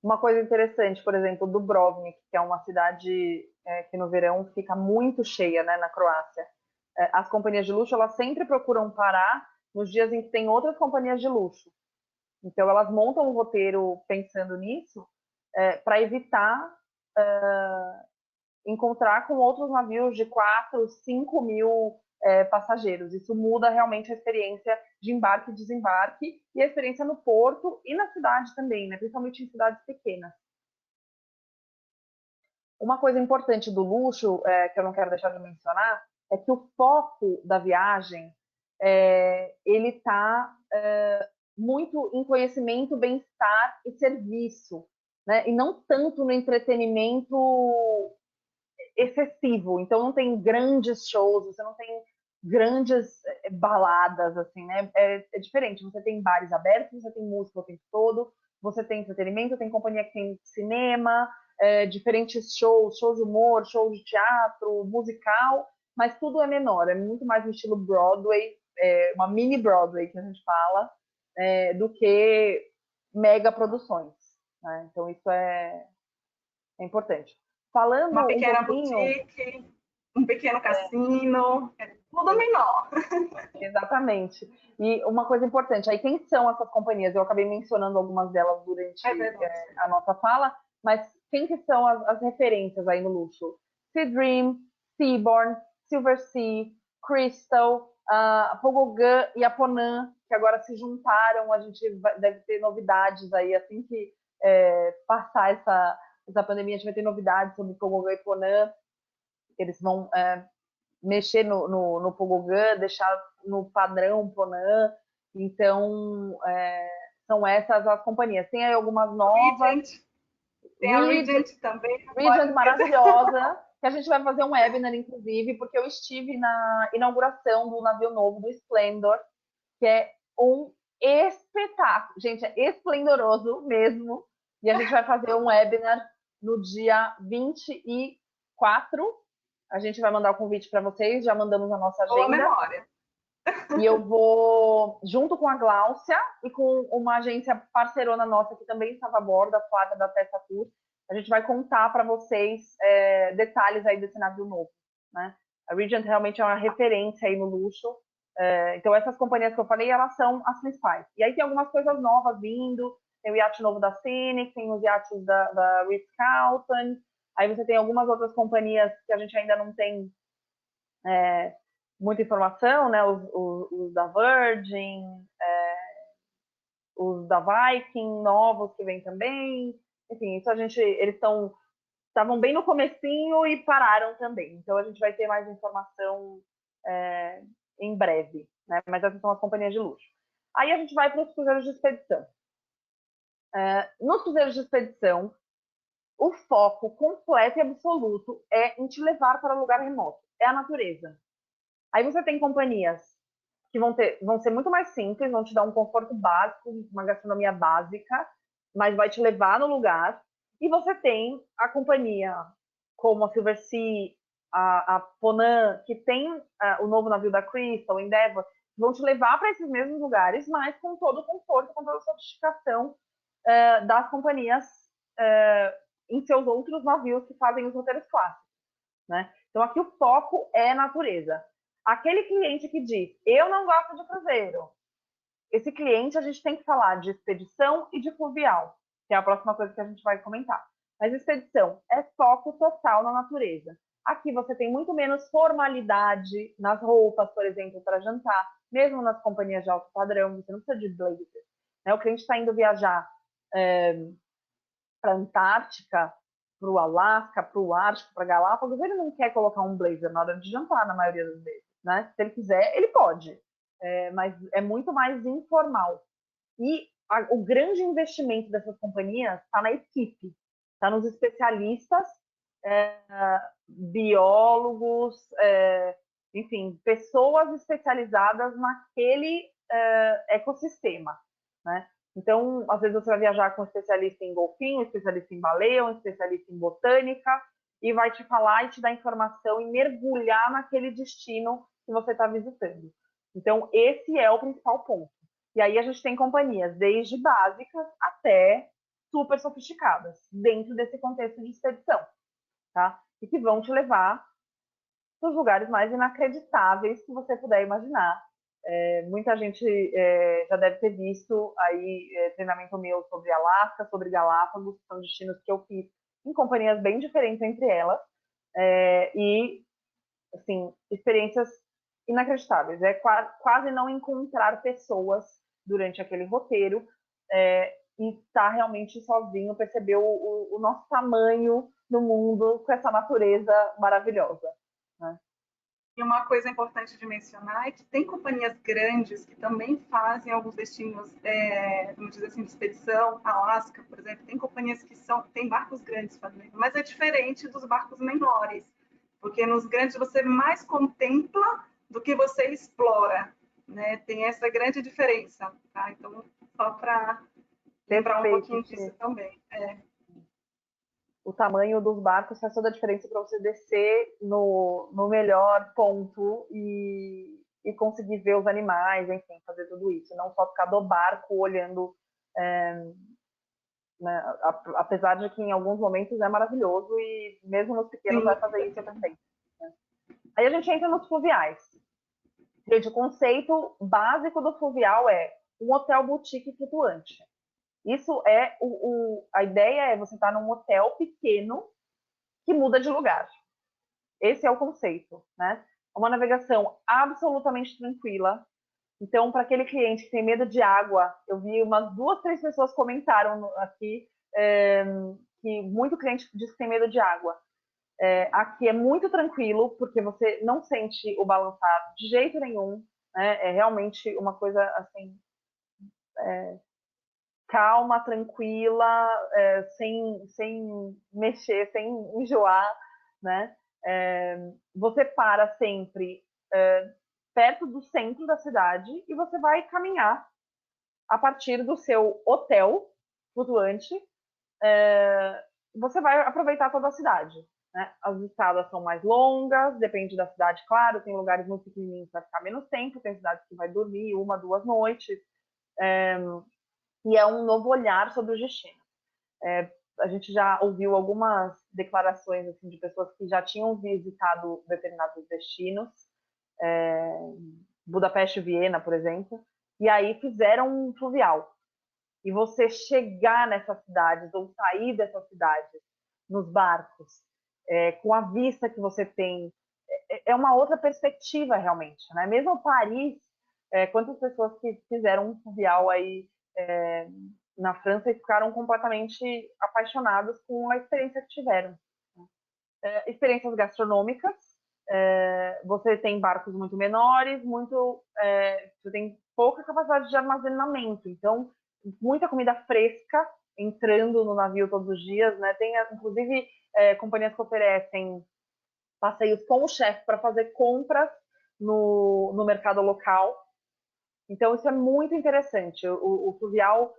Uma coisa interessante, por exemplo, Dubrovnik, que é uma cidade que no verão fica muito cheia, né, na Croácia. As companhias de luxo, elas sempre procuram parar nos dias em que tem outras companhias de luxo. Então, elas montam um roteiro pensando nisso, para evitar encontrar com outros navios de 4, 5 mil passageiros. Isso muda realmente a experiência de embarque e desembarque e a experiência no porto e na cidade também, né? Principalmente em cidades pequenas. Uma coisa importante do luxo, que eu não quero deixar de mencionar, é que o foco da viagem ele está muito em conhecimento, bem-estar e serviço, né? E não tanto no entretenimento excessivo. Então não tem grandes shows, você não tem grandes baladas, assim, né? É diferente. Você tem bares abertos, você tem música o tempo todo, você tem entretenimento, tem companhia que tem cinema, diferentes shows, shows de humor, shows de teatro, musical, mas tudo é menor, é muito mais no estilo Broadway, uma mini Broadway que a gente fala, do que mega produções, né? Então isso é importante. Falando Uma um pequena pouquinho... boutique, um pequeno cassino, é tudo menor. Exatamente. E uma coisa importante, aí quem são essas companhias? Eu acabei mencionando algumas delas durante É verdade. a nossa fala, mas quem que são as referências aí no luxo? Sea Dream, Seabourn, Silversea, Crystal, a Pogogan e a Ponant, que agora se juntaram. A gente deve ter novidades aí assim que passar essa pandemia, a gente vai ter novidades sobre Pogogan e Ponant. Eles vão mexer no Pogogan, deixar no padrão Ponant. Então, são essas as companhias. Tem aí algumas novas. Regent, tem a Regent também. Regent maravilhosa, que a gente vai fazer um webinar, inclusive, porque eu estive na inauguração do navio novo, do Splendor, que é um espetáculo. Gente, é esplendoroso mesmo. E a gente vai fazer um webinar no dia 24. A gente vai mandar o convite para vocês, já mandamos a nossa Boa agenda. memória. E eu vou, junto com a Gláucia e com uma agência parceirona nossa que também estava a bordo, a Flávia da Testa Tour, a gente vai contar para vocês detalhes aí desse navio novo, né? A Regent realmente é uma referência aí no luxo. Então essas companhias que eu falei, elas são as principais. E aí tem algumas coisas novas vindo, tem o iate novo da Scenic, tem os iates da Ritz-Carlton, aí você tem algumas outras companhias que a gente ainda não tem muita informação, né? Os da Virgin, os da Viking, novos que vem também. Enfim, isso eles estavam bem no comecinho e pararam também. Então a gente vai ter mais informação em breve, né? Mas essas são as companhias de luxo. Aí a gente vai para os cruzeiros de expedição. Nos cruzeiros de expedição, o foco completo e absoluto é em te levar para lugar remoto. É a natureza. Aí você tem companhias que vão ser muito mais simples, vão te dar um conforto básico, uma gastronomia básica, mas vai te levar no lugar. E você tem a companhia como a Silversea, a Ponant, que tem o novo navio da Crystal, o Endeavour, vão te levar para esses mesmos lugares, mas com todo o conforto, com toda a sofisticação das companhias em seus outros navios que fazem os roteiros clássicos, né? Então aqui o foco é natureza. Aquele cliente que diz, eu não gosto de cruzeiro, esse cliente a gente tem que falar de expedição e de fluvial, que é a próxima coisa que a gente vai comentar. Mas expedição é foco total na natureza. Aqui você tem muito menos formalidade nas roupas, por exemplo, para jantar, mesmo nas companhias de alto padrão, você não precisa de blazer, né? O cliente está indo viajar para a Antártica, para o Alasca, para o Ártico, para Galápagos, ele não quer colocar um blazer na hora de jantar, na maioria das vezes, né? Se ele quiser, ele pode, mas é muito mais informal. E o grande investimento dessas companhias está na equipe, está nos especialistas, biólogos, enfim, pessoas especializadas naquele ecossistema, né? Então, às vezes você vai viajar com um especialista em golfinho, um especialista em baleia, um especialista em botânica, e vai te falar e te dar informação e mergulhar naquele destino que você está visitando. Então, esse é o principal ponto. E aí a gente tem companhias desde básicas até super sofisticadas, dentro desse contexto de expedição, tá? E que vão te levar para os lugares mais inacreditáveis que você puder imaginar. Muita gente já deve ter visto aí treinamento meu sobre Alasca, sobre Galápagos, que são destinos que eu fiz em companhias bem diferentes entre elas, e assim, experiências inacreditáveis. É quase não encontrar pessoas durante aquele roteiro e estar realmente sozinho, perceber o nosso tamanho no mundo com essa natureza maravilhosa, né? E uma coisa importante de mencionar é que tem companhias grandes que também fazem alguns destinos, vamos dizer assim, de expedição, Alasca, por exemplo, tem companhias que tem barcos grandes fazendo, mas é diferente dos barcos menores, porque nos grandes você mais contempla do que você explora, né? Tem essa grande diferença, tá? Então, só para lembrar um pouquinho disso também. o tamanho dos barcos faz toda a diferença para você descer no melhor ponto e conseguir ver os animais, enfim, fazer tudo isso. Não só ficar do barco olhando, né, apesar de que em alguns momentos é maravilhoso e mesmo nos pequenos Sim. vai fazer isso também. Né? Aí a gente entra nos fluviais. Gente, o conceito básico do fluvial é um hotel boutique flutuante. Isso é a ideia é você estar num hotel pequeno que muda de lugar. Esse é o conceito, né? É uma navegação absolutamente tranquila. Então, para aquele cliente que tem medo de água, eu vi umas 2, 3 pessoas comentaram aqui que muito cliente diz que tem medo de água. Aqui é muito tranquilo, porque você não sente o balançar de jeito nenhum. Né? É realmente uma coisa assim, calma, tranquila, sem mexer, sem enjoar, né? Você para sempre perto do centro da cidade e você vai caminhar a partir do seu hotel flutuante. Você vai aproveitar toda a cidade. Né? As estadas são mais longas, depende da cidade, claro. Tem lugares muito pequenininhos que vai ficar menos tempo, tem cidades que vai dormir 1, 2 noites. E é um novo olhar sobre o destino. A gente já ouviu algumas declarações assim, de pessoas que já tinham visitado determinados destinos, Budapeste e Viena, por exemplo, e aí fizeram um fluvial. E você chegar nessas cidades ou sair dessas cidades nos barcos, com a vista que você tem, é uma outra perspectiva realmente. Né? Mesmo Paris, quantas pessoas que fizeram um fluvial aí na França e ficaram completamente apaixonados com a experiência que tiveram. Experiências gastronômicas, você tem barcos muito menores, você tem pouca capacidade de armazenamento, então muita comida fresca entrando no navio todos os dias, né? Tem inclusive companhias que oferecem passeios com o chefe para fazer compras no mercado local. Então isso é muito interessante. O fluvial,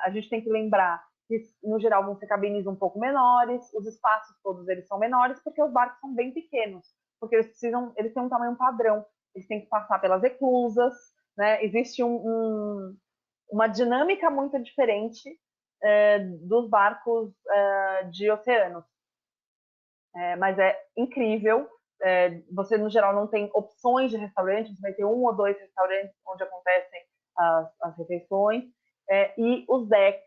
a gente tem que lembrar que no geral vão ser cabines um pouco menores, os espaços todos eles são menores porque os barcos são bem pequenos, porque eles têm um tamanho padrão, eles têm que passar pelas eclusas, né? Existe uma dinâmica muito diferente dos barcos de oceanos, mas é incrível. Você no geral não tem opções de restaurantes, você vai ter 1 ou 2 restaurantes onde acontecem as refeições, e os decks,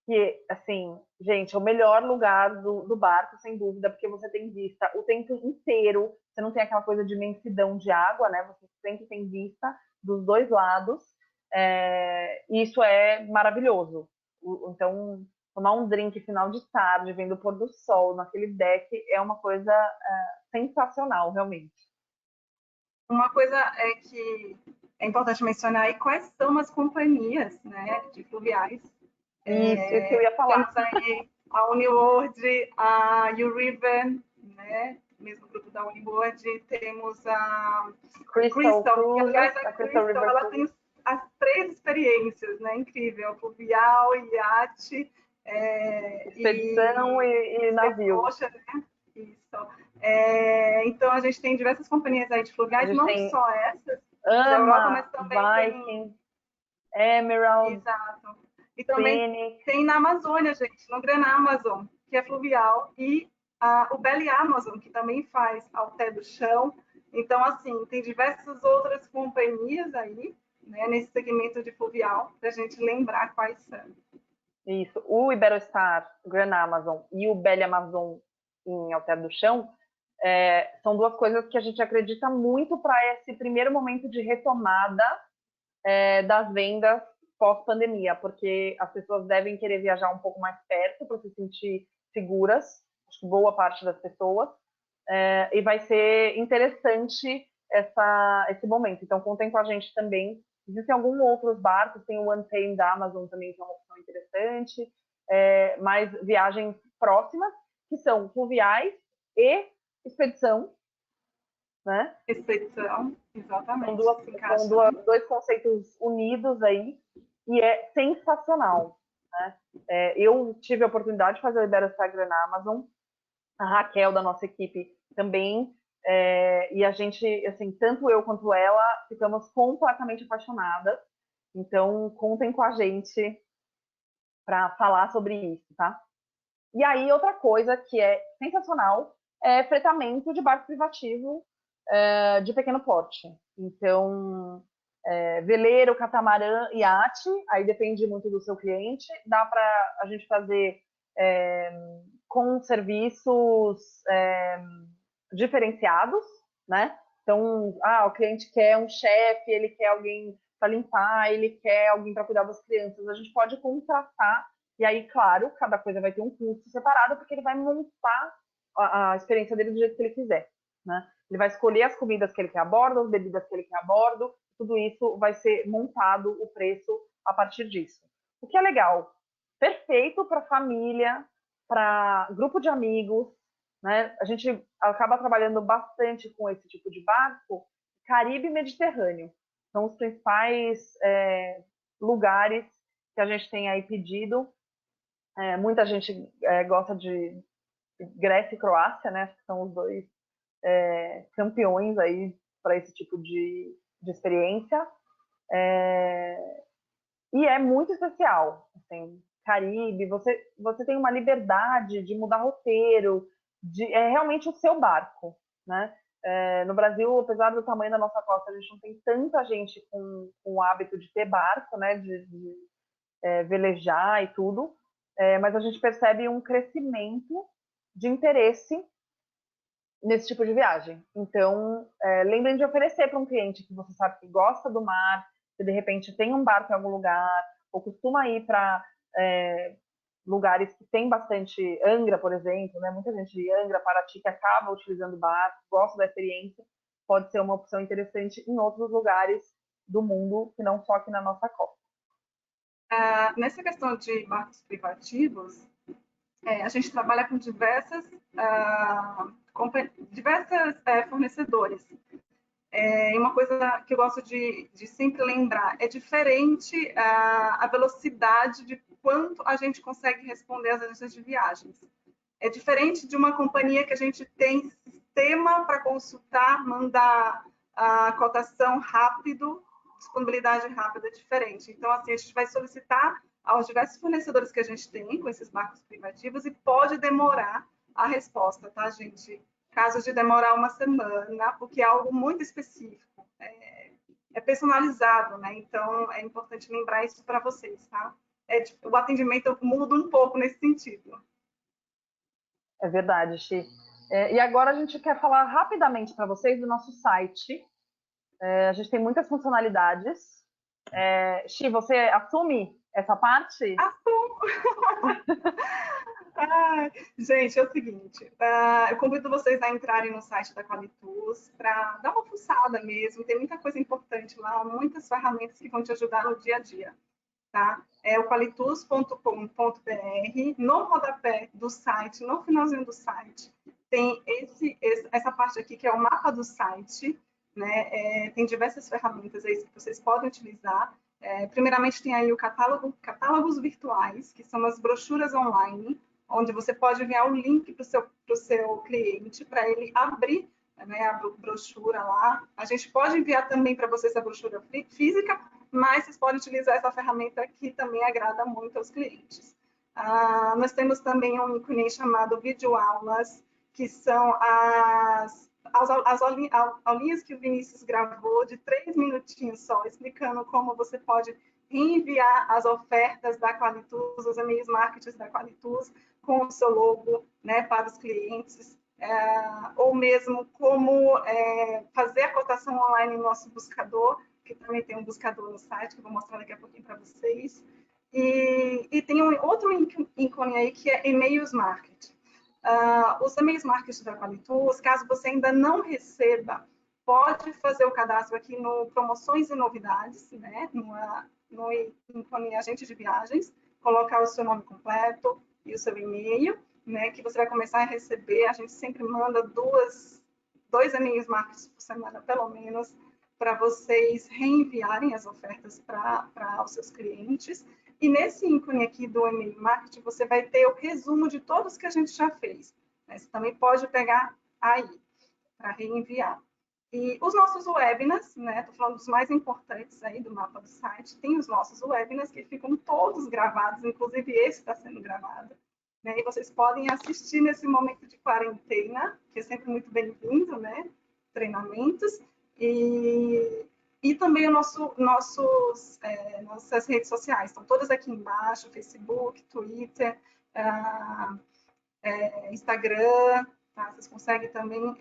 que, assim, gente, é o melhor lugar do barco, sem dúvida, porque você tem vista o tempo inteiro, você não tem aquela coisa de imensidão de água, né? Você sempre tem vista dos 2 lados, e isso é maravilhoso. Então, tomar um drink final de tarde, vendo o pôr do sol naquele deck, é uma coisa sensacional, realmente. Uma coisa que é importante mencionar aí quais são as companhias, né, de fluviais. Isso que eu ia falar. Temos aí a Uniworld, a U-River, né, mesmo grupo da Uniworld, temos a Crystal Crystal, que aliás Cruises, a a Crystal Crystal, River ela tem Cruises. as 3 experiências, né, incrível, fluvial, iate, Expedição e navio. Ocean, né? Isso. Então, a gente tem diversas companhias aí de A fluviais, gente não tem só essas da Europa, Ama, mas também tem. Viking, Emerald, Exato. E também Phoenix. tem na Amazônia, gente, no Gran Amazon, que é fluvial, e o Belly Amazon, que também faz ao pé do chão. Então, assim, tem diversas outras companhias aí, né, nesse segmento de fluvial, para a gente lembrar quais são. Isso. O Iberostar, o Gran Amazon e o Belly Amazon em Alter do Chão são 2 coisas que a gente acredita muito para esse primeiro momento de retomada das vendas pós-pandemia, porque as pessoas devem querer viajar um pouco mais perto para se sentir seguras, acho que boa parte das pessoas, e vai ser interessante esse momento. Então, contem com a gente também. Existem alguns outros barcos, tem o Untamed da Amazon também, que é uma opção interessante, mas viagens próximas, que são fluviais e expedição, né? Expedição, São, exatamente, duas, se são encaixa, né? 2 conceitos unidos aí, e é sensacional. né? Eu tive a oportunidade de fazer o Iberostagner na Amazon, a Raquel da nossa equipe também, e a gente, assim, tanto eu quanto ela, ficamos completamente apaixonadas. Então, contem com a gente para falar sobre isso, tá? E aí, outra coisa que é sensacional é fretamento de barco privativo de pequeno porte. Então, veleiro, catamarã, iate, aí depende muito do seu cliente. Dá para a gente fazer com serviços diferenciados, né? Então, o cliente quer um chefe, ele quer alguém para limpar, ele quer alguém para cuidar das crianças. A gente pode contratar, e aí, claro, cada coisa vai ter um custo separado, porque ele vai montar a experiência dele do jeito que ele quiser, né? Ele vai escolher as comidas que ele quer a bordo, as bebidas que ele quer a bordo, tudo isso vai ser montado o preço a partir disso. O que é legal, perfeito para família, para grupo de amigos, né? A gente acaba trabalhando bastante com esse tipo de barco. Caribe e Mediterrâneo são os principais lugares que a gente tem aí pedido. Muita gente gosta de Grécia e Croácia, né? Que são os dois campeões aí para esse tipo de experiência. E é muito especial. Assim, Caribe, você tem uma liberdade de mudar roteiro, é realmente o seu barco, né? No Brasil, apesar do tamanho da nossa costa, a gente não tem tanta gente com o hábito de ter barco, né? De velejar e tudo, mas a gente percebe um crescimento de interesse nesse tipo de viagem. Então, lembrem de oferecer para um cliente que você sabe que gosta do mar, que de repente tem um barco em algum lugar, ou costuma ir para lugares que tem bastante Angra, por exemplo, né? Muita gente de Angra, Paraty, que acaba utilizando barco, gosta da experiência, pode ser uma opção interessante em outros lugares do mundo, que não só aqui na nossa costa. Nessa questão de barcos privativos, a gente trabalha com diversas fornecedores. E uma coisa que eu gosto de sempre lembrar, é diferente a velocidade de quanto a gente consegue responder às agências de viagens. É diferente de uma companhia que a gente tem sistema para consultar, mandar a cotação rápido, disponibilidade rápida é diferente. Então, assim, a gente vai solicitar aos diversos fornecedores que a gente tem com esses barcos privativos e pode demorar a resposta, tá, gente? Caso de demorar uma semana, porque é algo muito específico, é personalizado, né? Então, é importante lembrar isso para vocês, tá? O atendimento muda um pouco nesse sentido. É verdade, Xi. E agora a gente quer falar rapidamente para vocês do nosso site. A gente tem muitas funcionalidades. Xi, você assume essa parte? Assumo! Gente, é o seguinte, eu convido vocês a entrarem no site da Qualitus para dar uma fuçada mesmo, tem muita coisa importante lá, muitas ferramentas que vão te ajudar no dia a dia, tá? É o qualitus.com.br, no rodapé do site, no finalzinho do site, tem essa parte aqui que é o mapa do site, né? Tem diversas ferramentas aí que vocês podem utilizar. Primeiramente tem aí o catálogos virtuais, que são as brochuras online, onde você pode enviar o link para o seu cliente, para ele abrir, né, a brochura lá. A gente pode enviar também para vocês a brochura física, mas vocês podem utilizar essa ferramenta que também agrada muito aos clientes. Nós temos também um ícone chamado videoaulas, que são as aulinhas que o Vinícius gravou de 3 minutinhos só, explicando como você pode reenviar as ofertas da Qualitus, os e-mails marketing da Qualitus, com o seu logo, né, para os clientes, ou mesmo como fazer a cotação online no nosso buscador, que também tem um buscador no site, que eu vou mostrar daqui a pouquinho para vocês. E tem outro ícone aí, que é e-mails marketing. Os e-mails marketing da Qualitus, caso você ainda não receba, pode fazer o cadastro aqui no Promoções e Novidades, né? No ícone Agente de Viagens, colocar o seu nome completo e o seu e-mail, né? Que você vai começar a receber. A gente sempre manda dois e-mails marketing por semana, pelo menos, para vocês reenviarem as ofertas para os seus clientes. E nesse ícone aqui do e-mail marketing, você vai ter o resumo de todos que a gente já fez. Você também pode pegar aí para reenviar. E os nossos webinars, né? Estou falando dos mais importantes aí do mapa do site. Tem os nossos webinars que ficam todos gravados, inclusive esse está sendo gravado. Né? E vocês podem assistir nesse momento de quarentena, que é sempre muito bem-vindo, né? Treinamentos. E também nossas redes sociais. Estão todas aqui embaixo, Facebook, Twitter, Instagram. Tá? Vocês conseguem também...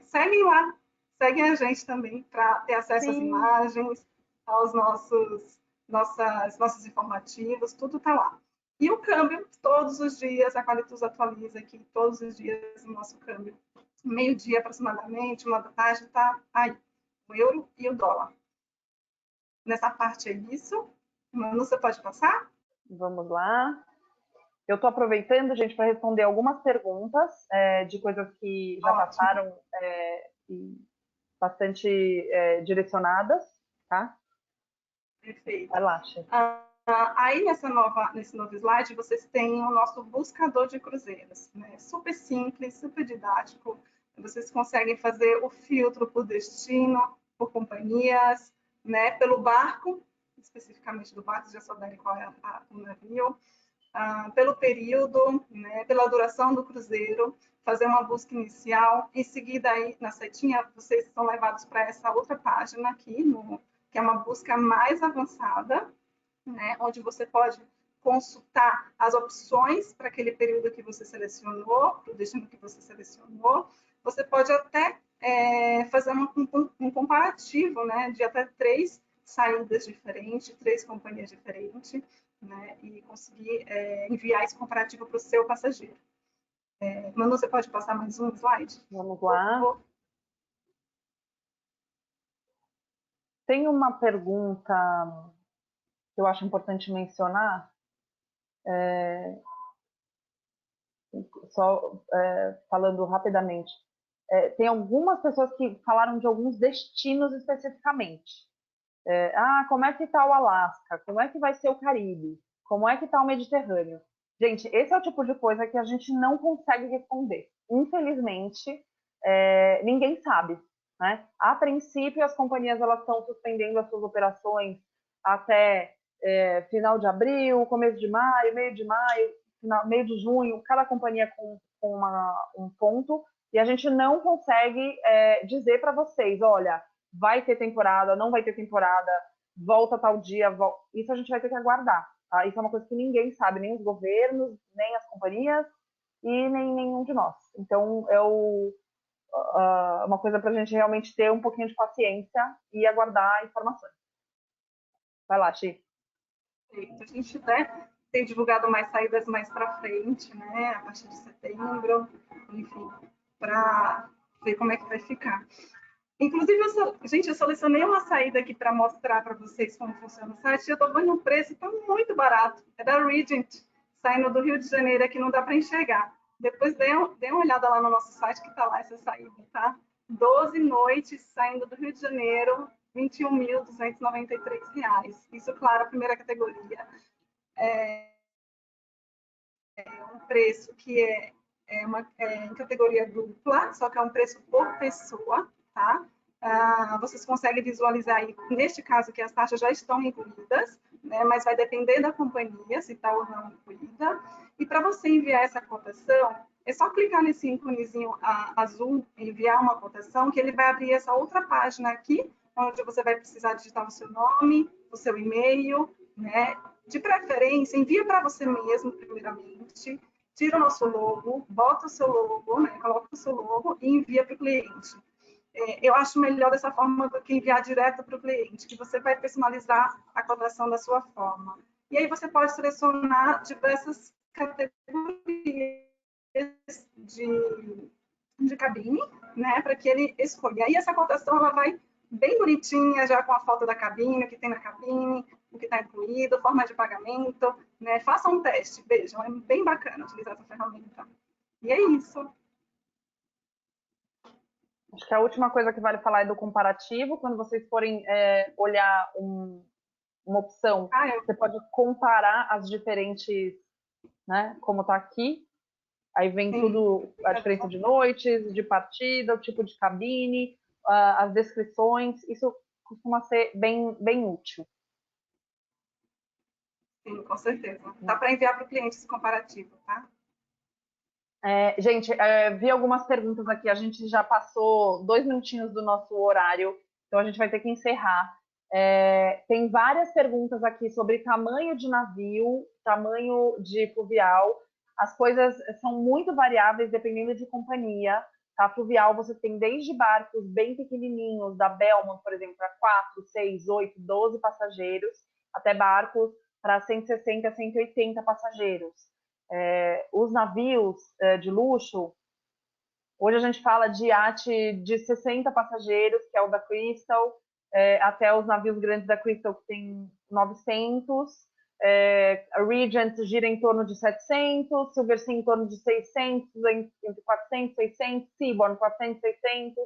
seguem lá. Seguem a gente também para ter acesso às imagens, aos nossos informativos, tudo está lá. E o câmbio, todos os dias, a Qualitus atualiza aqui, todos os dias o nosso câmbio. Meio-dia aproximadamente, 1h da tarde, está aí, o euro e o dólar. Nessa parte é isso. Manu, você pode passar? Vamos lá. Eu estou aproveitando, gente, para responder algumas perguntas de coisas que já passaram e bastante direcionadas, tá? Perfeito. Relaxa. Aí, nesse novo slide, vocês têm o nosso buscador de cruzeiros. Né? Super simples, super didático. Vocês conseguem fazer o filtro por destino, por companhias, né? Pelo barco, especificamente do barco, já souberem qual é o navio, pelo período, né? Pela duração do cruzeiro, fazer uma busca inicial. Em seguida, aí, na setinha, vocês são levados para essa outra página aqui, que é uma busca mais avançada, né, onde você pode consultar as opções para aquele período que você selecionou, para o destino que você selecionou. Você pode até fazer um comparativo, né, de até 3 saídas diferentes, 3 companhias diferentes, né, e conseguir enviar esse comparativo para o seu passageiro. Manu, você pode passar mais um slide? Vamos lá. Tem uma pergunta que eu acho importante mencionar, falando rapidamente. Tem algumas pessoas que falaram de alguns destinos especificamente. Como é que está o Alasca? Como é que vai ser o Caribe? Como é que está o Mediterrâneo? Gente, esse é o tipo de coisa que a gente não consegue responder. Infelizmente, ninguém sabe. Né? A princípio, as companhias elas estão suspendendo as suas operações até final de abril, começo de maio, meio de junho, cada companhia com um ponto, e a gente não consegue dizer para vocês, olha, vai ter temporada, não vai ter temporada, volta tal dia, isso a gente vai ter que aguardar. Tá? Isso é uma coisa que ninguém sabe, nem os governos, nem as companhias e nem nenhum de nós. Então, uma coisa para a gente realmente ter um pouquinho de paciência e aguardar informações. Vai lá, Chi. A gente tem divulgado mais saídas mais para frente, né? A partir de setembro, enfim, para ver como é que vai ficar. Inclusive, eu selecionei uma saída aqui para mostrar para vocês como funciona o site. Eu estou vendo o preço, está muito barato. É da Regent, saindo do Rio de Janeiro, aqui não dá para enxergar. Depois dê uma olhada lá no nosso site, que está lá essa saída, tá? 12 noites saindo do Rio de Janeiro, R$ 21.293. Isso, claro, a primeira categoria. É um preço que em categoria dupla, só que é um preço por pessoa, tá? Vocês conseguem visualizar aí, neste caso, que as taxas já estão incluídas, né? Mas vai depender da companhia, se está ou não incluída. E para você enviar essa cotação, é só clicar nesse íconezinho azul, enviar uma cotação, que ele vai abrir essa outra página aqui, onde você vai precisar digitar o seu nome, o seu e-mail, né? De preferência, envia para você mesmo, primeiramente, tira o nosso logo, bota o seu logo, né? Coloca o seu logo e envia para o cliente. Eu acho melhor dessa forma do que enviar direto para o cliente, que você vai personalizar a cotação da sua forma. E aí você pode selecionar diversas categorias de cabine, né, para que ele escolha. E aí essa cotação ela vai bem bonitinha, já com a foto da cabine, o que tem na cabine, o que está incluído, forma de pagamento, né? Façam um teste, vejam, é bem bacana utilizar essa ferramenta. E é isso. Acho que a última coisa que vale falar é do comparativo. Quando vocês forem olhar um uma opção. Você pode comparar as diferentes, né, como está aqui. Aí vem tudo, a diferença de noites, de partida, o tipo de cabine, as descrições. Isso costuma ser bem útil. Sim, com certeza. Dá para enviar para o cliente esse comparativo, tá? Gente, vi algumas perguntas aqui. A gente já passou 2 minutinhos do nosso horário, então a gente vai ter que encerrar. Tem várias perguntas aqui sobre tamanho de navio, tamanho de fluvial. As coisas são muito variáveis dependendo de companhia. Tá? Fluvial você tem desde barcos bem pequenininhos, da Belmont, por exemplo, para 4, 6, 8, 12 passageiros, até barcos para 160, 180 passageiros. Os navios de luxo, hoje a gente fala de iate de 60 passageiros, que é o da Crystal, até os navios grandes da Crystal, que tem 900, a Regent gira em torno de 700, Silversea em torno de 600, entre 400 e 600, Seabourn 400 e 600.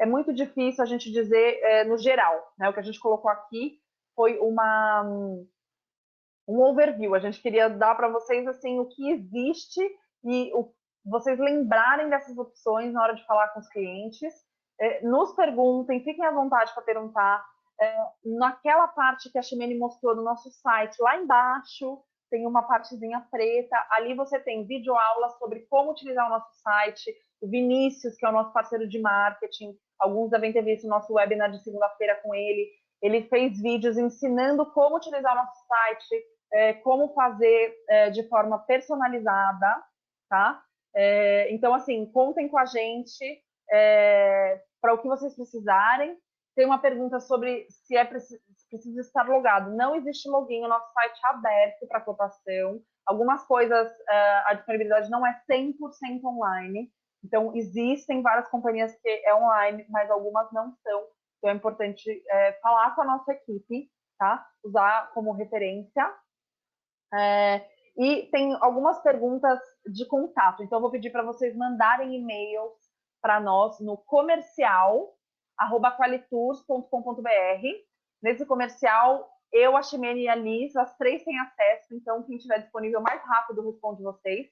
É muito difícil a gente dizer no geral, né? O que a gente colocou aqui foi um overview. A gente queria dar para vocês assim o que existe e vocês lembrarem dessas opções na hora de falar com os clientes. Nos perguntem, fiquem à vontade para perguntar. Naquela parte que a Ximene mostrou no nosso site, lá embaixo tem uma partezinha preta. Ali você tem videoaulas sobre como utilizar o nosso site. O Vinícius, que é o nosso parceiro de marketing, alguns devem ter visto o nosso webinar de segunda-feira com ele. Ele fez vídeos ensinando como utilizar o nosso site, como fazer de forma personalizada, tá? Então, assim, contem com a gente para o que vocês precisarem. Tem uma pergunta sobre se precisa estar logado. Não existe login, o nosso site é aberto para cotação. Algumas coisas, a disponibilidade não é 100% online. Então, existem várias companhias que é online, mas algumas não são. Então, é importante falar com a nossa equipe, tá? Usar como referência. E tem algumas perguntas de contato. Então, eu vou pedir para vocês mandarem e-mails para nós no comercial@qualitours.com.br. Nesse comercial, eu, a Ximene e a Liz, as 3 têm acesso. Então, quem estiver disponível mais rápido responde vocês.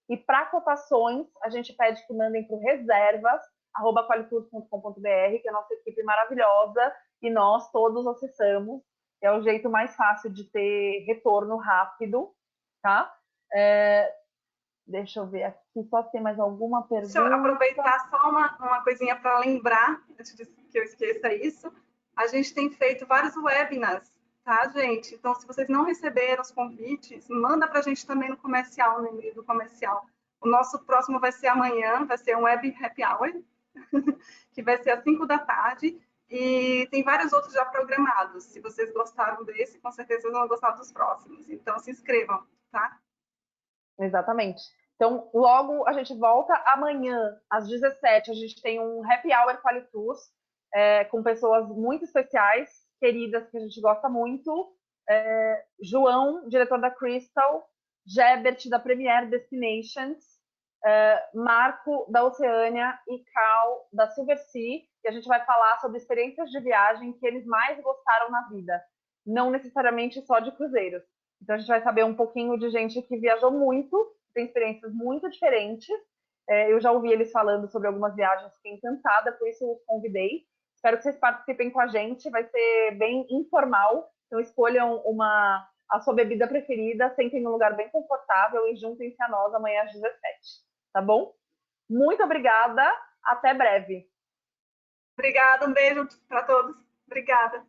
E para cotações, a gente pede que mandem para o reservas@qualitours.com.br, que é a nossa equipe maravilhosa e nós todos acessamos. É o jeito mais fácil de ter retorno rápido, tá? Deixa eu ver aqui, só se tem mais alguma pergunta. Deixa eu aproveitar só uma coisinha para lembrar, antes que eu esqueça isso. A gente tem feito vários webinars, tá, gente? Então, se vocês não receberam os convites, manda para a gente também no comercial, no e-mail do comercial. O nosso próximo vai ser amanhã, vai ser um web happy hour, que vai ser às 5 da tarde. E tem vários outros já programados. Se vocês gostaram desse, com certeza vocês vão gostar dos próximos. Então, se inscrevam, tá? Exatamente. Então, logo a gente volta. Amanhã, às 17h, a gente tem um happy hour Qualitours, com pessoas muito especiais, queridas, que a gente gosta muito. João, diretor da Crystal, Gebert, da Premier Destinations, Marco, da Oceania, e Cal, da Silversea, e a gente vai falar sobre experiências de viagem que eles mais gostaram na vida, não necessariamente só de cruzeiros. Então, a gente vai saber um pouquinho de gente que viajou muito, tem experiências muito diferentes. Eu já ouvi eles falando sobre algumas viagens, fiquei encantada, por isso eu os convidei. Espero que vocês participem com a gente, vai ser bem informal. Então, escolham a sua bebida preferida, sentem num lugar bem confortável e juntem-se a nós amanhã às 17h. Tá bom? Muito obrigada, até breve. Obrigada, um beijo para todos. Obrigada.